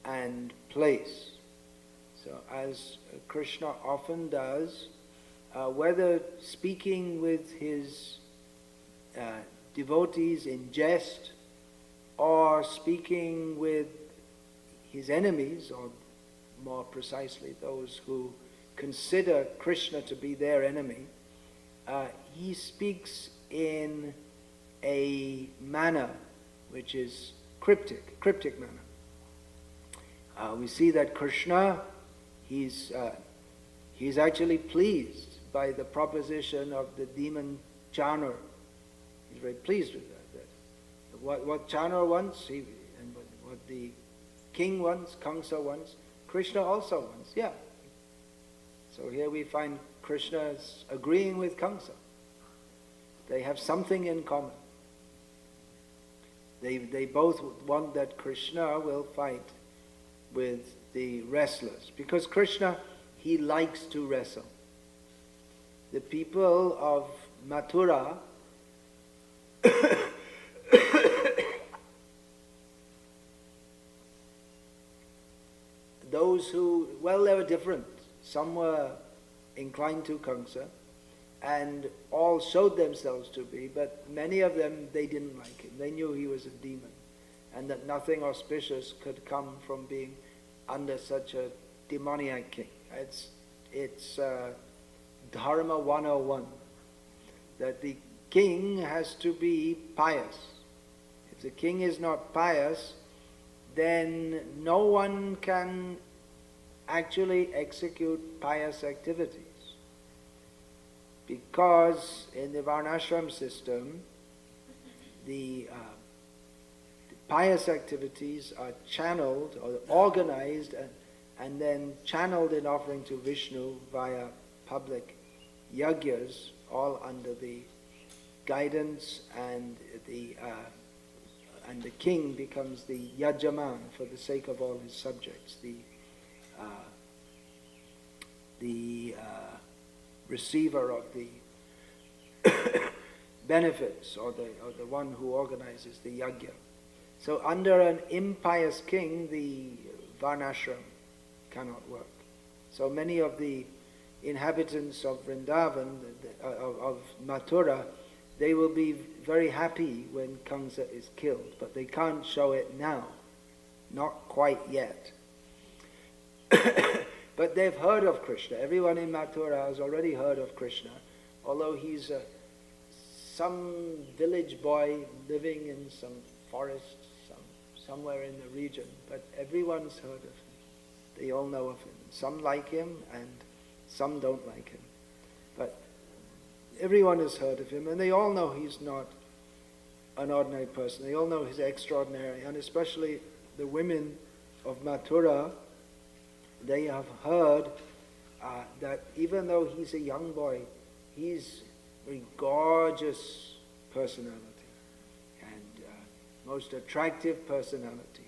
and place. So as Krishna often does, whether speaking with his devotees in jest or speaking with his enemies, or more precisely those who consider Krishna to be their enemy, he speaks in a manner which is cryptic manner. We see that Krishna, he's actually pleased by the proposition of the demon Chanur. He's very pleased with that. What Chanur wants, and what the king wants, Kamsa wants, Krishna also wants. Yeah. So here we find Krishna is agreeing with Kamsa. They have something in common. They both want that Krishna will fight with the wrestlers, because Krishna, he likes to wrestle. The people of Mathura those who, well, they were different. Some were inclined to Kamsa, and all showed themselves to be, but many of them, they didn't like him. They knew he was a demon, and that nothing auspicious could come from being under such a demoniac king. It's Dharma 101, that the king has to be pious. If the king is not pious, then no one can actually execute pious activities. Because in the Varnashram system, the pious activities are channeled or organized and then channeled in offering to Vishnu via public yagyas, all under the guidance, and the king becomes the yajaman for the sake of all his subjects, the receiver of the benefits, or the one who organizes the yajna. So under an impious king, the varnashram cannot work. So many of the inhabitants of Vrindavan, of Mathura, they will be very happy when Kamsa is killed, but they can't show it now, not quite yet. But they've heard of Krishna. Everyone in Mathura has already heard of Krishna, although he's some village boy living in some forest, somewhere in the region, but everyone's heard of him. They all know of him. Some like him and some don't like him. But everyone has heard of him, and they all know he's not an ordinary person. They all know he's extraordinary, and especially the women of Mathura, they have heard that even though he's a young boy, he's a very gorgeous personality and most attractive personality.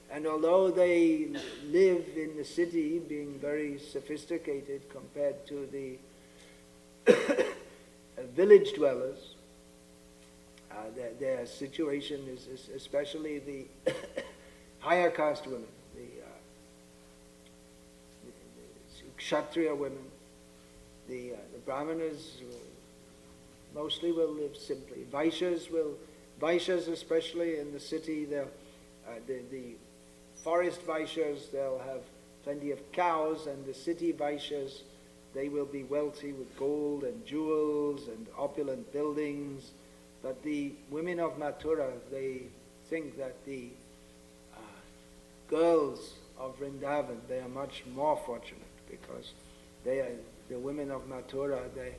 And although they live in the city being very sophisticated compared to the village dwellers, their situation is especially the higher caste women, the Kshatriya women, the Brahmanas mostly will live simply. Vaishyas especially in the city, the forest Vaishyas, they'll have plenty of cows, and the city Vaishyas, they will be wealthy with gold and jewels and opulent buildings. But the women of Mathura, they think that the girls of Vrindavan, they are much more fortunate, because the women of Mathura, they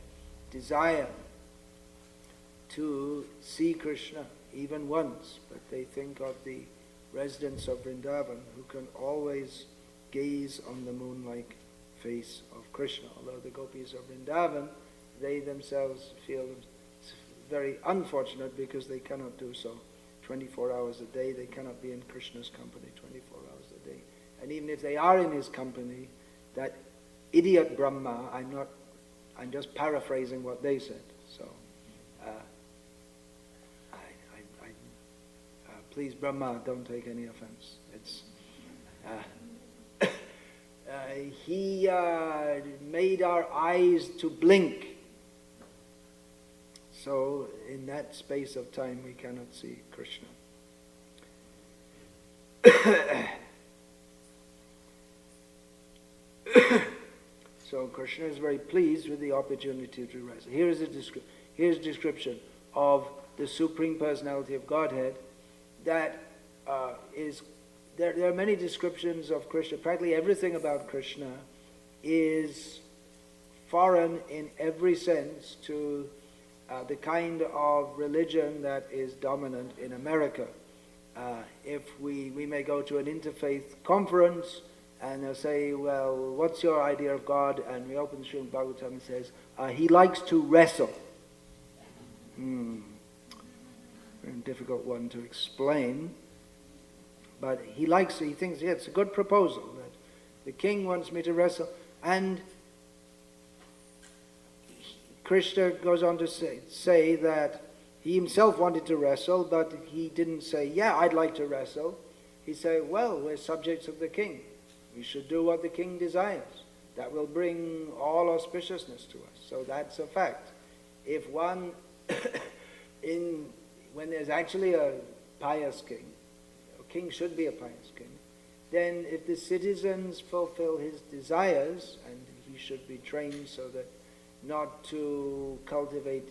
desire to see Krishna even once, but they think of the residents of Vrindavan who can always gaze on the moon-like face of Krishna. Although the gopis of Vrindavan, they themselves feel very unfortunate because they cannot do so 24 hours a day. They cannot be in Krishna's company 24 hours a day. And even if they are in his company, that idiot Brahma, I'm just paraphrasing what they said. So, please, Brahma, don't take any offense. It's he made our eyes to blink. So in that space of time we cannot see Krishna. So Krishna is very pleased with the opportunity to rise. Here's a description of the Supreme Personality of Godhead that is there are many descriptions of Krishna. Practically everything about Krishna is foreign in every sense to the kind of religion that is dominant in America. If we may go to an interfaith conference and they'll say, well, what's your idea of God? And we open Srimad Bhagavatam and says, he likes to wrestle. Very difficult one to explain. But he thinks, yeah, it's a good proposal that the king wants me to wrestle. And Krishna goes on to say that he himself wanted to wrestle, but he didn't say, yeah, I'd like to wrestle. He said, well, we're subjects of the king. We should do what the king desires. That will bring all auspiciousness to us. So that's a fact. If one, when there's actually a pious king, a king should be a pious king, then if the citizens fulfill his desires, and he should be trained so that not to cultivate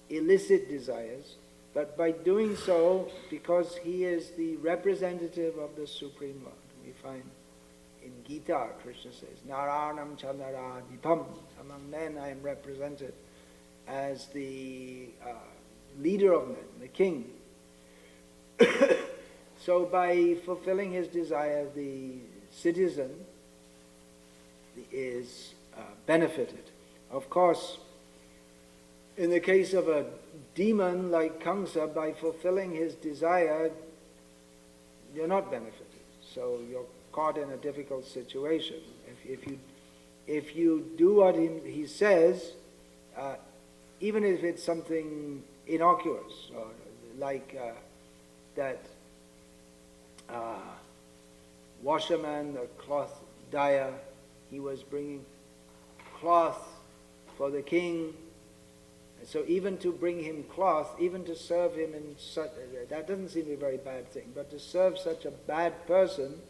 illicit desires, but by doing so, because he is the representative of the Supreme Lord. We find in Gita, Krishna says, Naranam Chandaradipam. Among men I am represented as the leader of men, the king. So by fulfilling his desire, the citizen is benefited. Of course, in the case of a demon like Kamsa, by fulfilling his desire, you're not benefited. So you're caught in a difficult situation. If you do what he says, even if it's something innocuous, or like that washerman, the cloth dyer, he was bringing cloth for the king. So even to bring him cloth, even to serve him in such, that doesn't seem to be a very bad thing, but to serve such a bad person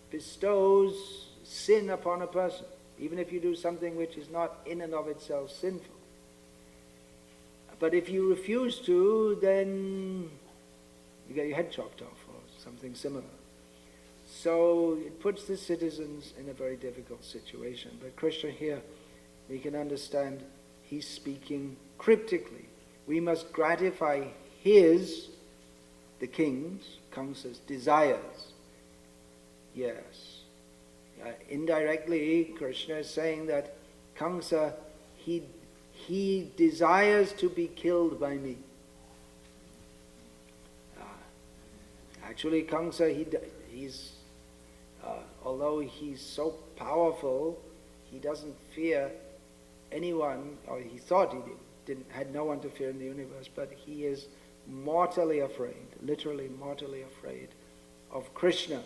bestows sin upon a person, even if you do something which is not in and of itself sinful. But if you refuse to, then you get your head chopped off or something similar. So it puts the citizens in a very difficult situation. But Krishna here, we can understand, he's speaking cryptically. We must gratify his, the king's, Kamsa's desires. Yes. Indirectly, Krishna is saying that Kamsa, he desires to be killed by me. Actually, Kamsa, he's although he's so powerful, he doesn't fear anyone, or he thought he had no one to fear in the universe, but he is mortally afraid, literally mortally afraid of Krishna.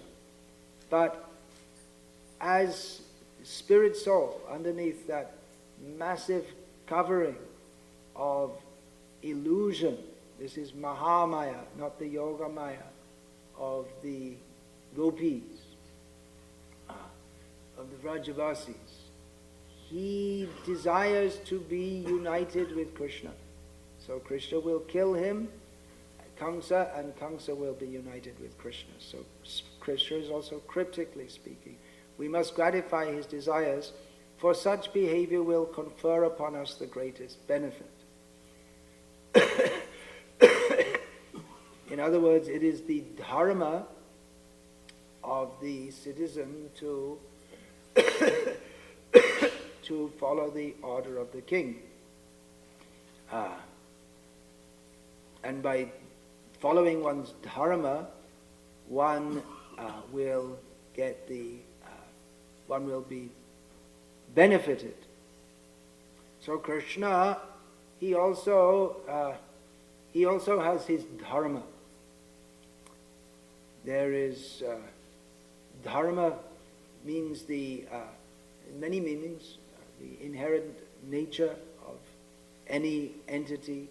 But as spirit soul, underneath that massive covering of illusion, this is Mahamaya, not the Yoga Maya of the gopis, of the Vrajavasis. He desires to be united with Krishna. So Krishna will kill him, Kamsa, and Kamsa will be united with Krishna. So Krishna is also cryptically speaking. We must gratify his desires, for such behavior will confer upon us the greatest benefit. In other words, it is the dharma of the citizen to to follow the order of the king. And by following one's dharma, one will get one will be benefited. So Krishna, he also has his dharma. There is dharma means many meanings, the inherent nature of any entity,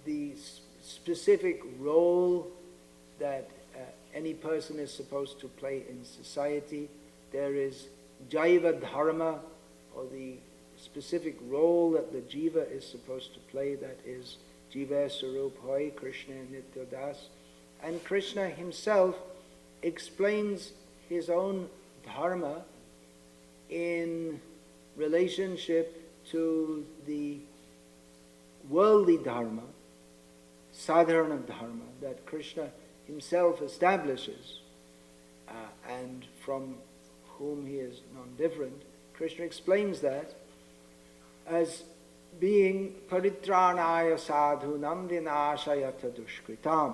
the specific role that any person is supposed to play in society. There is Jaiva Dharma, or the specific role that the Jiva is supposed to play, that is Jiva Sarup Hoy, Krishna Nitya Das. And Krishna himself explains his own dharma in relationship to the worldly dharma, sadharana dharma, that Krishna himself establishes, and from whom he is non-different. Krishna explains that as being paritranaya sadhunam vinashayata dushkritam.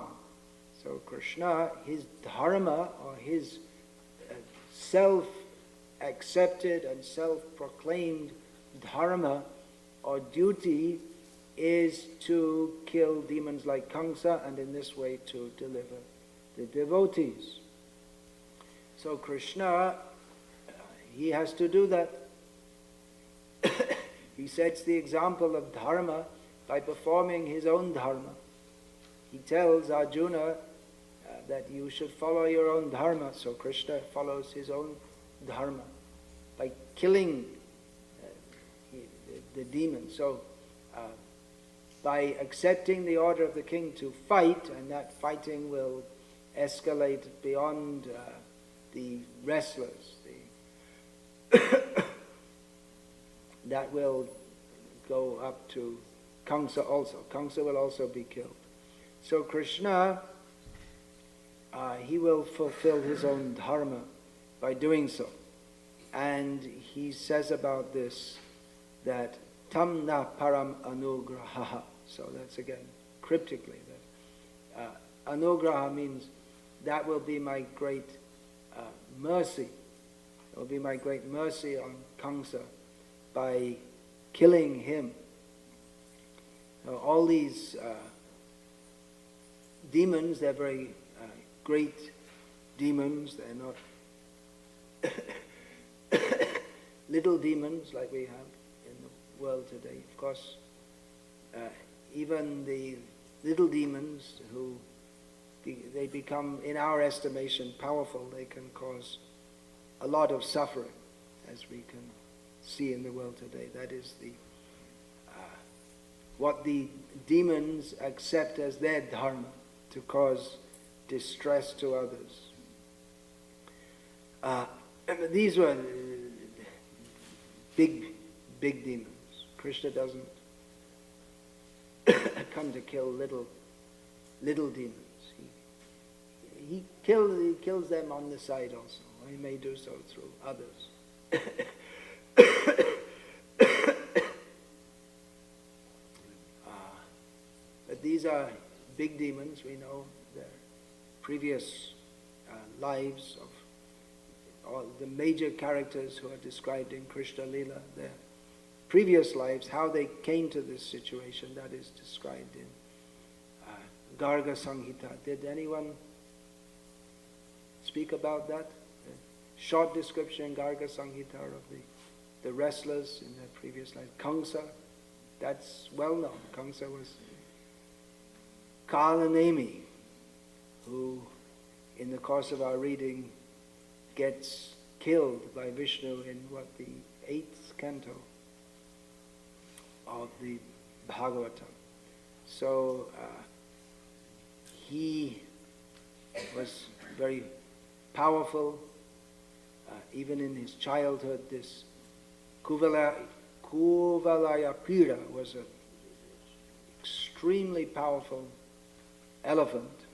So Krishna, his dharma, or his self-accepted and self-proclaimed dharma or duty is to kill demons like Kamsa, and in this way to deliver the devotees. So Krishna, he has to do that. He sets the example of dharma by performing his own dharma. He tells Arjuna that you should follow your own dharma. So Krishna follows his own dharma by killing the demons. So by accepting the order of the king to fight, and that fighting will escalate beyond the wrestlers, that will go up to Kamsa also. Kamsa will also be killed. So Krishna, he will fulfill his own dharma by doing so. And he says about this that tam na param anugraha. So that's again cryptically that anugraha means that will be my great mercy. It will be my great mercy on Kamsa by killing him. Now, all these demons, they're very great demons. They're not little demons like we have in the world today. Of course, even the little demons who they become, in our estimation, powerful, they can cause a lot of suffering, as we can see in the world today. That is what the demons accept as their dharma, to cause distress to others. And these were big demons. Krishna doesn't come to kill little demons. He kills them on the side also. He may do so through others. But these are big demons. We know their previous lives of all the major characters who are described in Krishna Lila, their previous lives, how they came to this situation. That is described in Garga Samhita. Did anyone speak about that? A short description in Garga Samhita of the wrestlers in their previous life. Kamsa, that's well known. Kamsa was Kalanemi, who in the course of our reading gets killed by Vishnu in the 8th canto of the Bhagavatam. So he was very powerful, even in his childhood. This Kuvalayapira was an extremely powerful elephant.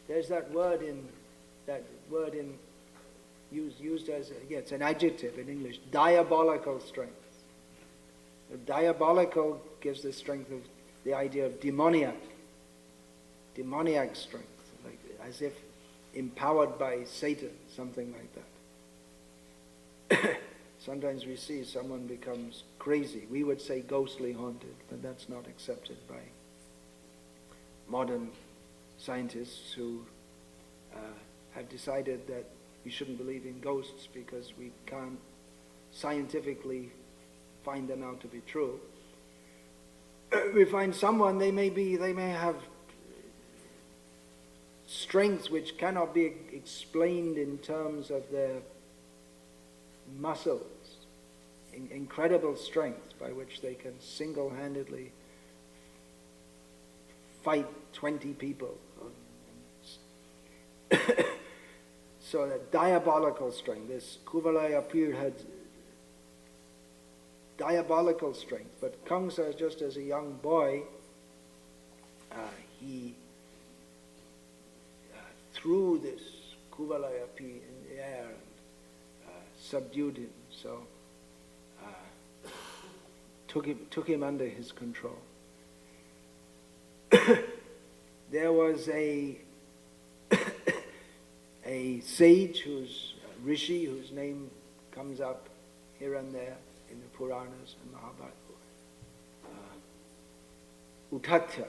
There's that word used as it's an adjective in English, diabolical strength. Diabolical gives the strength of the idea of demoniac strength, like as if empowered by Satan, something like that. Sometimes we see someone becomes crazy. We would say ghostly haunted, but that's not accepted by modern scientists who have decided that we shouldn't believe in ghosts because we can't scientifically find them out to be true. We find someone, they may have strengths which cannot be explained in terms of their muscles, incredible strength by which they can single-handedly fight 20 people. So that diabolical strength, this Kuvalaya Pir had diabolical strength, but Kamsa, just as a young boy, he threw this Kuvalaya Pir in the air and subdued him. So took him under his control. There was a sage, Rishi, whose name comes up here and there in the Puranas and Mahabharata, Uttatya.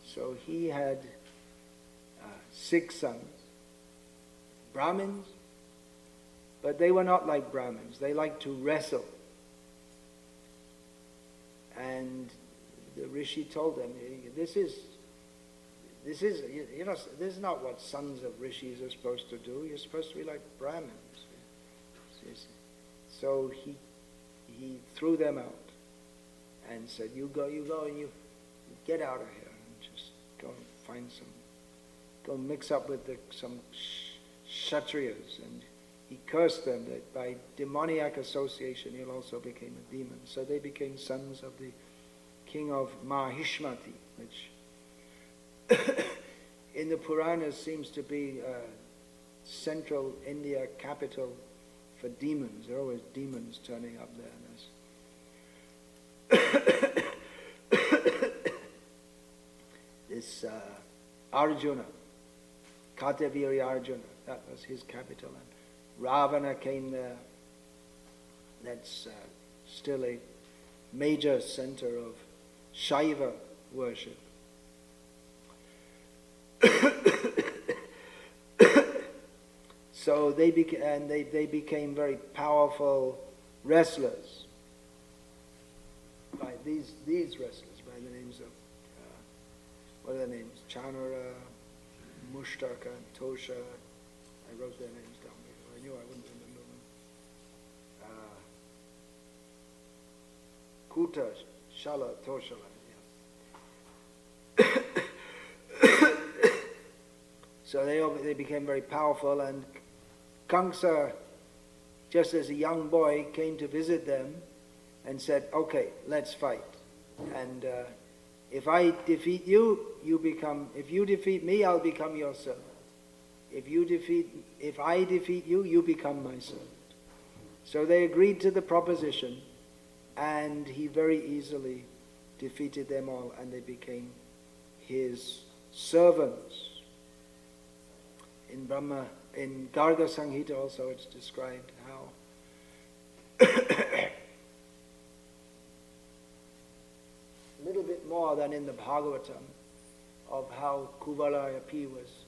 So he had 6 sons, Brahmins, but they were not like Brahmins. They liked to wrestle. And the Rishi told them, this is not what sons of rishis are supposed to do. You're supposed to be like Brahmins. So he threw them out and said, you go and you get out of here and just go and go mix up with some Kshatriyas. And he cursed them that by demoniac association you'll also become a demon. So they became sons of the king of Mahishmati, which in the Puranas seems to be central India capital for demons. There are always demons turning up there. This Arjuna, Kataviri Arjuna, that was his capital. And Ravana came there. That's still a major center of Shaiva worship. So they became very powerful wrestlers. By these wrestlers, by the names of what are their names? Chanara, Mushtaka, Tosha. I wrote their names down because I knew I wouldn't remember them. Kuta, Shala, Toshala. Yeah. So they became very powerful, and Kamsa, just as a young boy, came to visit them and said, "Okay, let's fight. And if I defeat you, you become. If you defeat me, I'll become your servant. If I defeat you, you become my servant." So they agreed to the proposition, and he very easily defeated them all, and they became his servants. In Garga Samhita also it's described how a little bit more than in the Bhagavatam of how Kuvalaya P was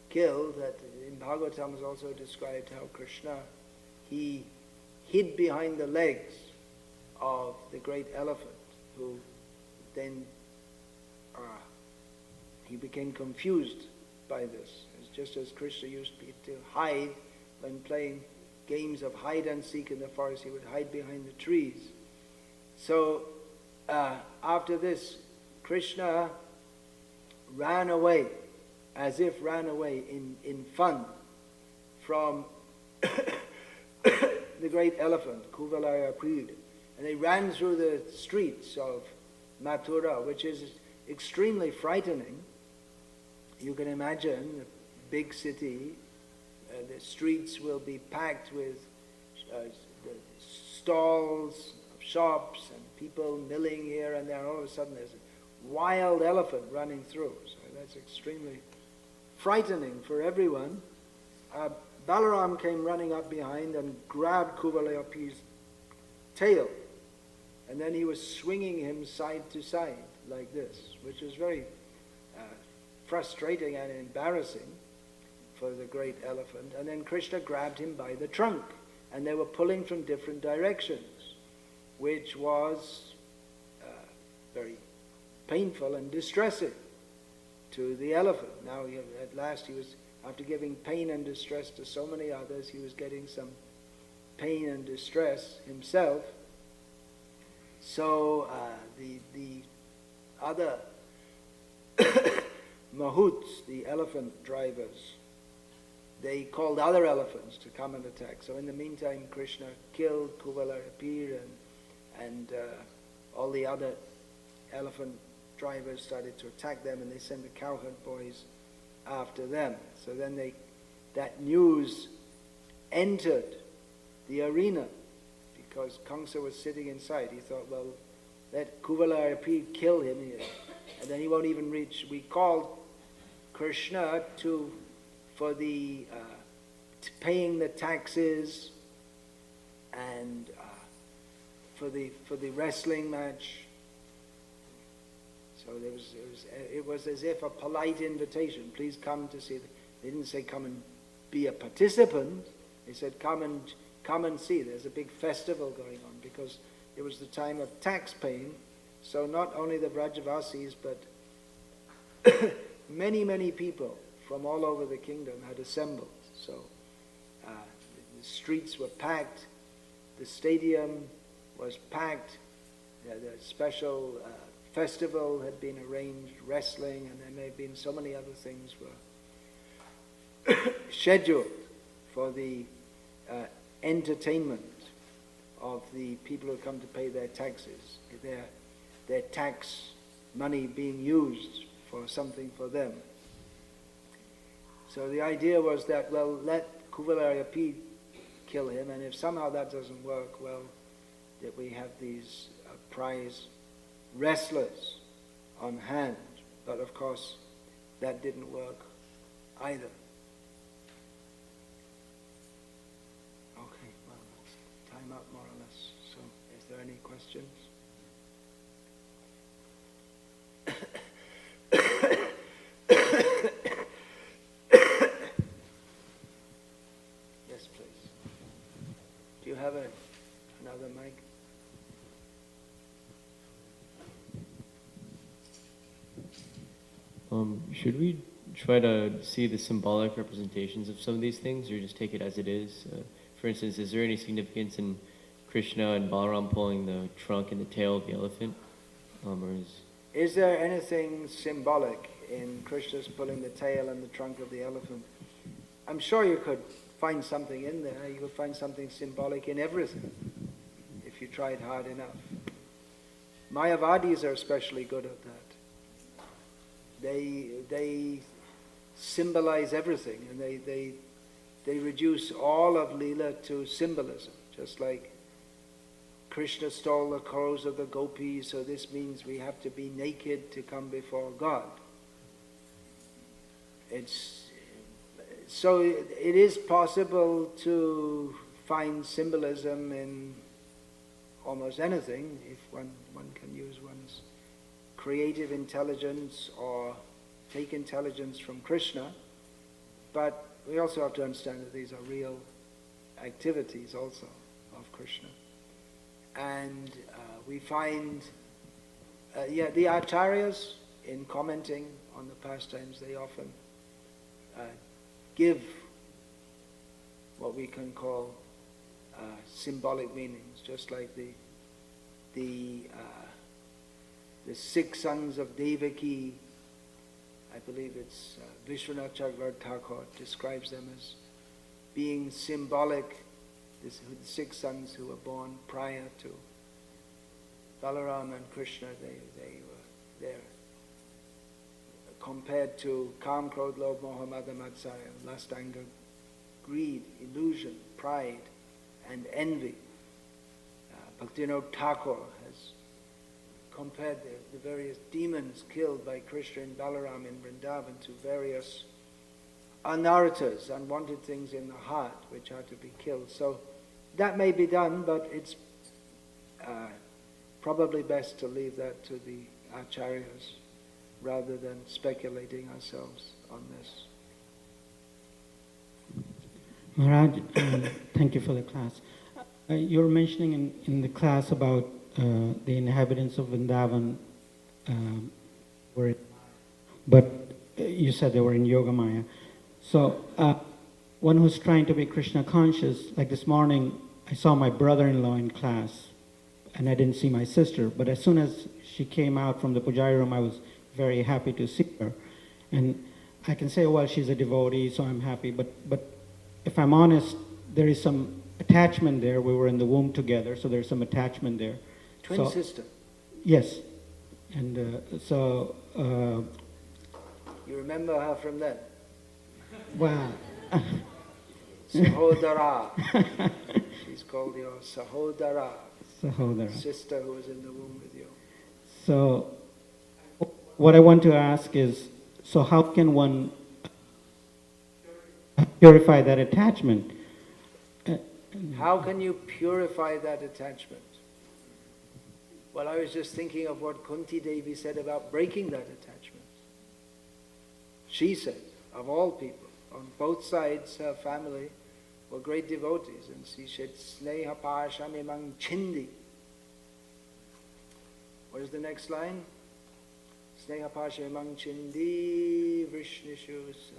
killed, that in Bhagavatam is also described how Krishna, he hid behind the legs of the great elephant, who then he became confused by this. It's just as Krishna used to hide when playing games of hide and seek in the forest, he would hide behind the trees. So after this, Krishna ran away, as if ran away in fun from the great elephant, Kuvalaya Prid. And they ran through the streets of Mathura, which is extremely frightening. You can imagine a big city, the streets will be packed with the stalls of shops and people milling here and there, and all of a sudden there's a wild elephant running through. So that's extremely frightening for everyone. Balaram came running up behind and grabbed Kuvalaya P's tail, and then he was swinging him side to side like this, which was very frustrating and embarrassing for the great elephant. And then Krishna grabbed him by the trunk, and they were pulling from different directions, which was very painful and distressing to the elephant. Now, at last, he was, after giving pain and distress to so many others, he was getting some pain and distress himself. So the other mahouts, the elephant drivers, they called other elephants to come and attack. So in the meantime, Krishna killed Kuvalarapir and all the other elephant drivers started to attack them, and they sent the cowherd boys after them. So then that news entered the arena because Kamsa was sitting inside. He thought, well, let Kuvalarapir kill him here, and then he won't even reach. We called Krishna for the paying the taxes and for the wrestling match. So it was as if a polite invitation. Please come to see. They didn't say come and be a participant. They said come and see. There's a big festival going on because it was the time of tax paying. So not only the Vrajavasis but many people from all over the kingdom had assembled. So the streets were packed, the stadium was packed, the special festival had been arranged, wrestling, and there may have been so many other things were scheduled for the entertainment of the people who come to pay their taxes, their tax money being used for something for them. So the idea was that, well, let Kuvalarapir kill him, and if somehow that doesn't work, well, that we have these prize wrestlers on hand. But of course, that didn't work either. Okay, well, that's time up more or less. So, is there any questions? Yes, please. Do you have another mic? Should we try to see the symbolic representations of some of these things, or just take it as it is? For instance, is there any significance in Krishna and Balaram pulling the trunk and the tail of the elephant? Is there anything symbolic in Krishna's pulling the tail and the trunk of the elephant? I'm sure you could find something in there. You could find something symbolic in everything if you tried hard enough. Mayavadis are especially good at that. They symbolize everything, and they reduce all of Leela to symbolism, just like Krishna stole the clothes of the gopis, so this means we have to be naked to come before God. So it is possible to find symbolism in almost anything if one can use one's creative intelligence or take intelligence from Krishna. But we also have to understand that these are real activities also of Krishna. And we find, the acharyas, in commenting on the pastimes, they often give what we can call symbolic meanings, just like the 6 sons of Devaki. I believe it's Vishwanath Chakravarti Thakur describes them as being symbolic. The 6 sons who were born prior to Balaram and Krishna, they were there. Compared to Kam, Krodh, Lobh, Moha, Mada, Matsarya, lust, anger, greed, illusion, pride, and envy. Bhaktivinoda Thakur has compared the various demons killed by Krishna and Balaram in Vrindavan to various anarthas, unwanted things in the heart, which are to be killed. So that may be done, but it's probably best to leave that to the acharyas rather than speculating ourselves on this. Maharaj, thank you for the class. You were mentioning in the class about the inhabitants of Vrindavan but you said they were in Yogamaya. So one who's trying to be Krishna conscious, like this morning, I saw my brother-in-law in class, and I didn't see my sister, but as soon as she came out from the Pujari room, I was very happy to see her. And I can say, well, she's a devotee, so I'm happy. But if I'm honest, there is some attachment there. We were in the womb together, so there's some attachment there. Twin sister. Yes. And You remember her from then? Wow. Sahodara. She's called your Sahodara. Sahodara. Sister who was in the womb with you. So, what I want to ask is, so how can one purify that attachment? How can you purify that attachment? Well, I was just thinking of what Kunti Devi said about breaking that attachment. She said, of all people, on both sides, her family were great devotees, and she said, Sneha Pashamimang Chindi. What is the next line? Sneha Pashamimang Chindi Vishnishus.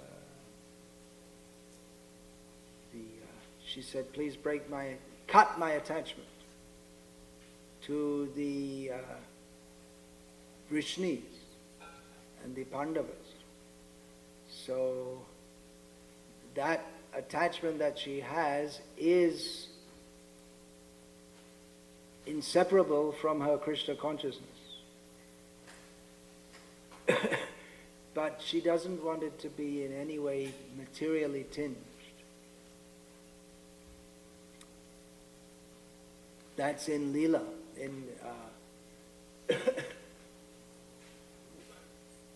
She said, please cut my attachment to the Vrishnis and the Pandavas. So that attachment that she has is inseparable from her Krishna consciousness. But she doesn't want it to be in any way materially tinged. That's in Leela.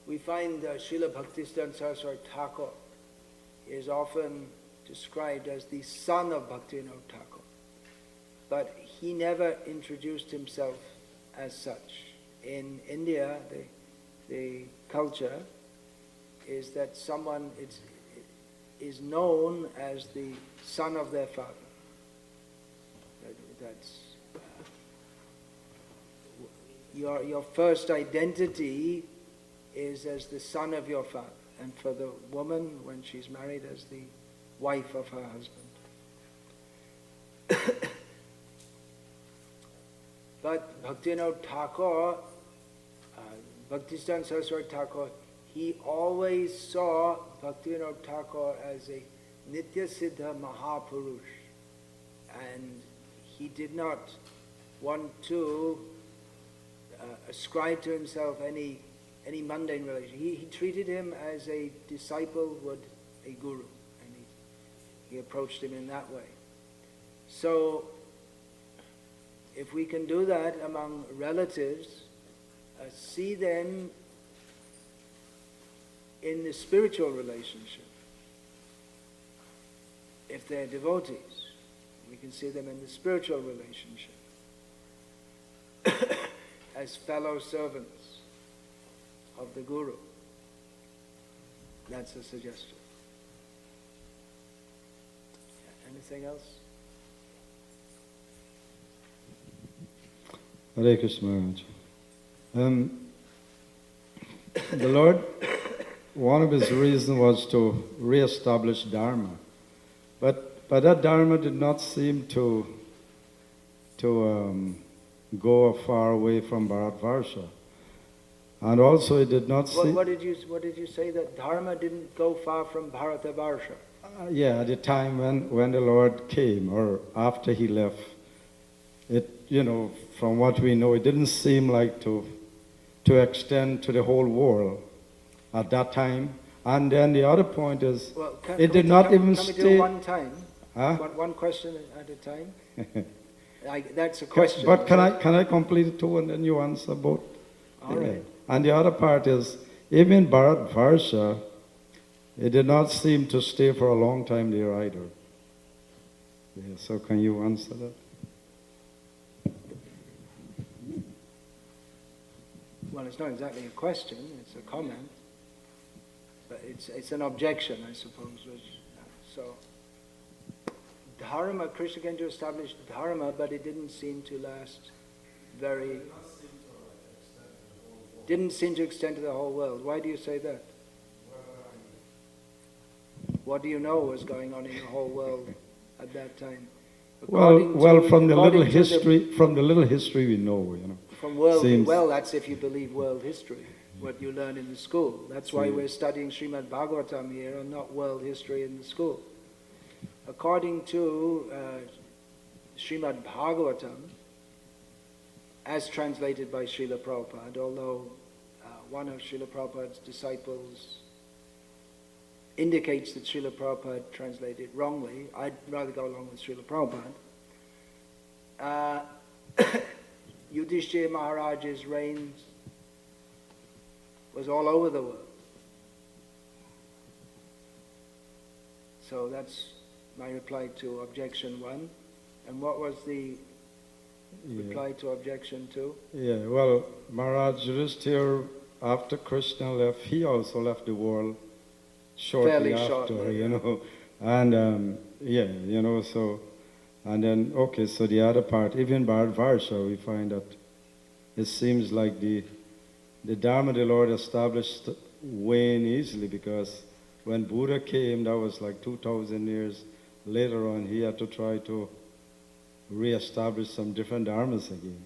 We find Srila Bhaktisiddhanta Saraswati Thakur is often described as the son of Bhaktivinoda Thakur. But he never introduced himself as such. In India, the culture is that someone is known as the son of their father. That's your first identity is as the son of your father, and for the woman, when she's married, as the wife of her husband. But Bhaktivinoda Thakur, Bhaktisiddhanta Saraswati Thakur, he always saw Bhaktivinoda Thakur as a Nitya Siddha Mahapurush, and he did not want to ascribe to himself any mundane relation. He treated him as a disciple would a guru, and he approached him in that way. So, if we can do that among relatives, see them in the spiritual relationship. If they're devotees, we can see them in the spiritual relationship as fellow servants of the Guru. That's a suggestion. Anything else? Hare Krishna Maharaj. The Lord, one of his reasons was to re-establish Dharma. But that Dharma did not seem to go far away from Bharatvarsha. And also it did not seem... What did you say, that Dharma didn't go far from Bharatavarsha? Yeah, at the time when the Lord came, or after he left, it, from what we know, it didn't seem like to extend to the whole world at that time. And then the other point is, it did not even stay... Can we do one time? Huh? One question at a time? That's a question. But can I complete it too, and then you answer both? All right. And the other part is, even Bharatvarsha, it did not seem to stay for a long time there either. Yeah, so can you answer that? Well, it's not exactly a question, it's a comment. But it's an objection, I suppose. So, Dharma, Krishna came to establish Dharma, but it didn't seem to last very... Didn't seem to extend to the whole world. Why do you say that? What do you know was going on in the whole world at that time? Well, from the little history we know, From world, well, that's if you believe world history. what you learn in the school. That's why we're studying Srimad Bhagavatam here and not world history in the school. According to Srimad Bhagavatam, as translated by Srila Prabhupada, although one of Srila Prabhupada's disciples indicates that Srila Prabhupada translated wrongly, I'd rather go along with Srila Prabhupada. Yudhishthira Maharaj's reign was all over the world. So that's my reply to objection 1. And what was the reply to objection 2? Yeah, well, Maharaj Yudhishthira, after Krishna left, he also left the world shortly after, you know. And so, and then, okay, so the other part, even Bharatvarsha, we find that it seems like the Dharma the Lord established wane easily, because when Buddha came, that was like 2,000 years later on, he had to try to re-establish some different dharmas again.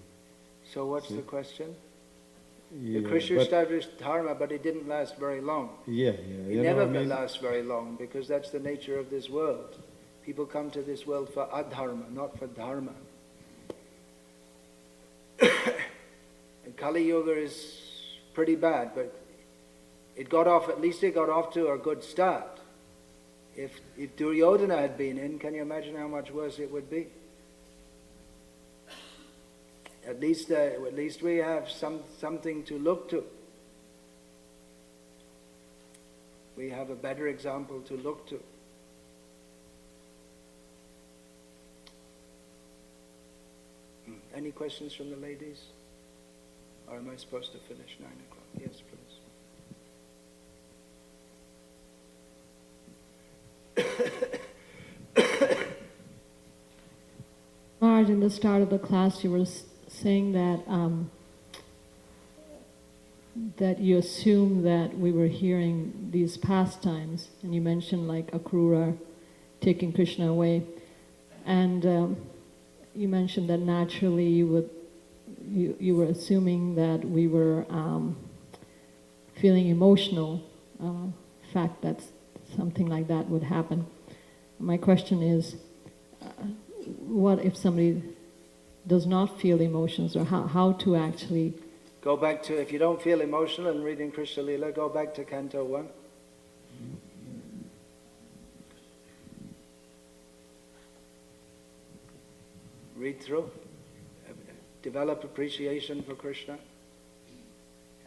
So what's the question? Yeah, the Krishna established dharma, but it didn't last very long. Yeah. It never lasts very long, because that's the nature of this world. People come to this world for adharma, not for dharma. And Kali Yuga is pretty bad, but at least it got off to a good start. If Duryodhana had been in, can you imagine how much worse it would be? At least we have something to look to. We have a better example to look to. Any questions from the ladies? Or am I supposed to finish 9 o'clock? Yes, please. Maharaj, in the start of the class, you were saying that that you assume that we were hearing these pastimes, and you mentioned like Akrura taking Krishna away, and you mentioned that naturally you were assuming that we were feeling emotional, fact that something like that would happen. My question is, what if somebody does not feel emotions, or how to actually... Go back to, if you don't feel emotional in reading Krishna Lila, go back to Canto 1. Read through. Develop appreciation for Krishna.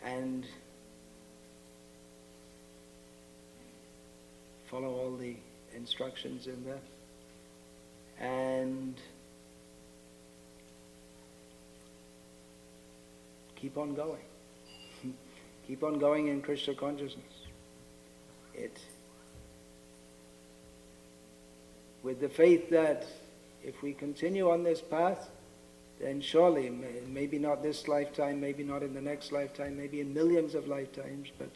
And follow all the instructions in there. And keep on going. Keep on going in Krishna consciousness. With the faith that if we continue on this path, then surely, maybe not this lifetime, maybe not in the next lifetime, maybe in millions of lifetimes, but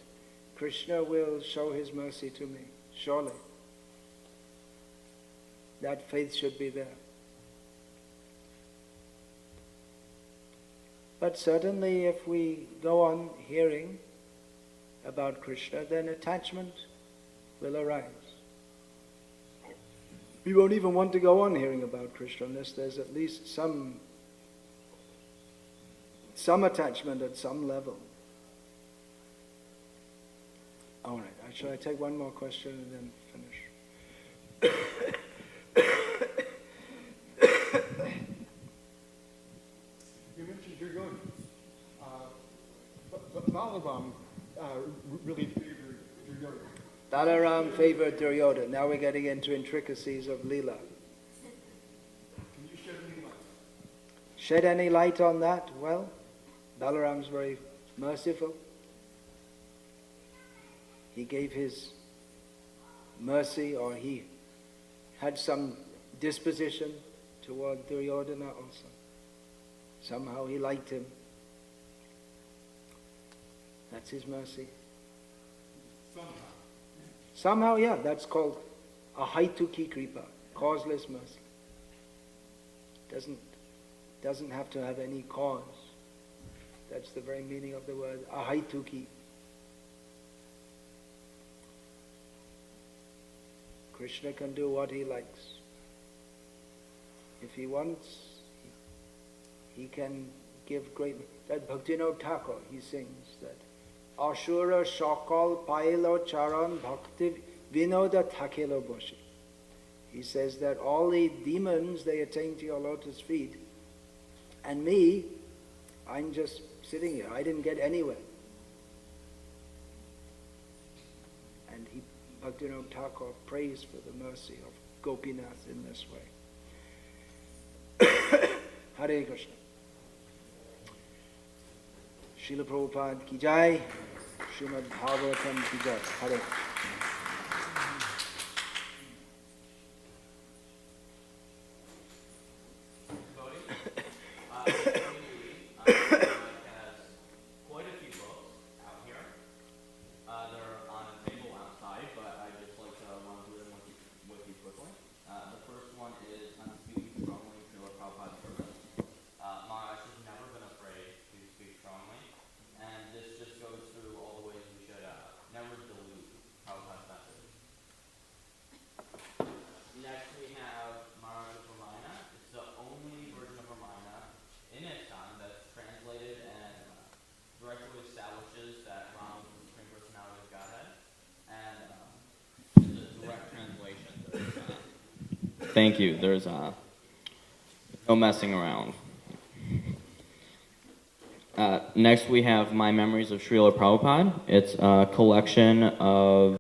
Krishna will show his mercy to me, surely. That faith should be there. But certainly if we go on hearing about Krishna, then attachment will arise. We won't even want to go on hearing about Krishna unless there's at least some attachment at some level. All right, shall I take one more question and then finish? You mentioned Duryodhana. But Balaram really favored Duryodhana. Balaram favored Duryodhana. Now we're getting into intricacies of Leela. Can you shed any light? Shed any light on that? Well, Balaram's very merciful. He gave his mercy, or he had some disposition toward Duryodhana also. Somehow he liked him. That's his mercy. Somehow, yeah, that's called ahaituki kripa, causeless mercy. Doesn't have to have any cause. That's the very meaning of the word ahaituki. Krishna can do what he likes. If he wants, he can give great... That Bhaktivinoda Thakur, he sings that Ashura Shakal Pailo Charan Bhakti Vinoda Thakelo Boshi. He says that all the demons, they attain to your lotus feet. And me, I'm just sitting here. I didn't get anywhere. And Bhaktivinoda Thakur prays for the mercy of Gopinath in this way. Hare Krishna. Srila Prabhupada ki jai, Srimad Bhagavatam ki jai. Hare Krishna. Thank you. There's no messing around. Next, we have My Memories of Srila Prabhupada. It's a collection of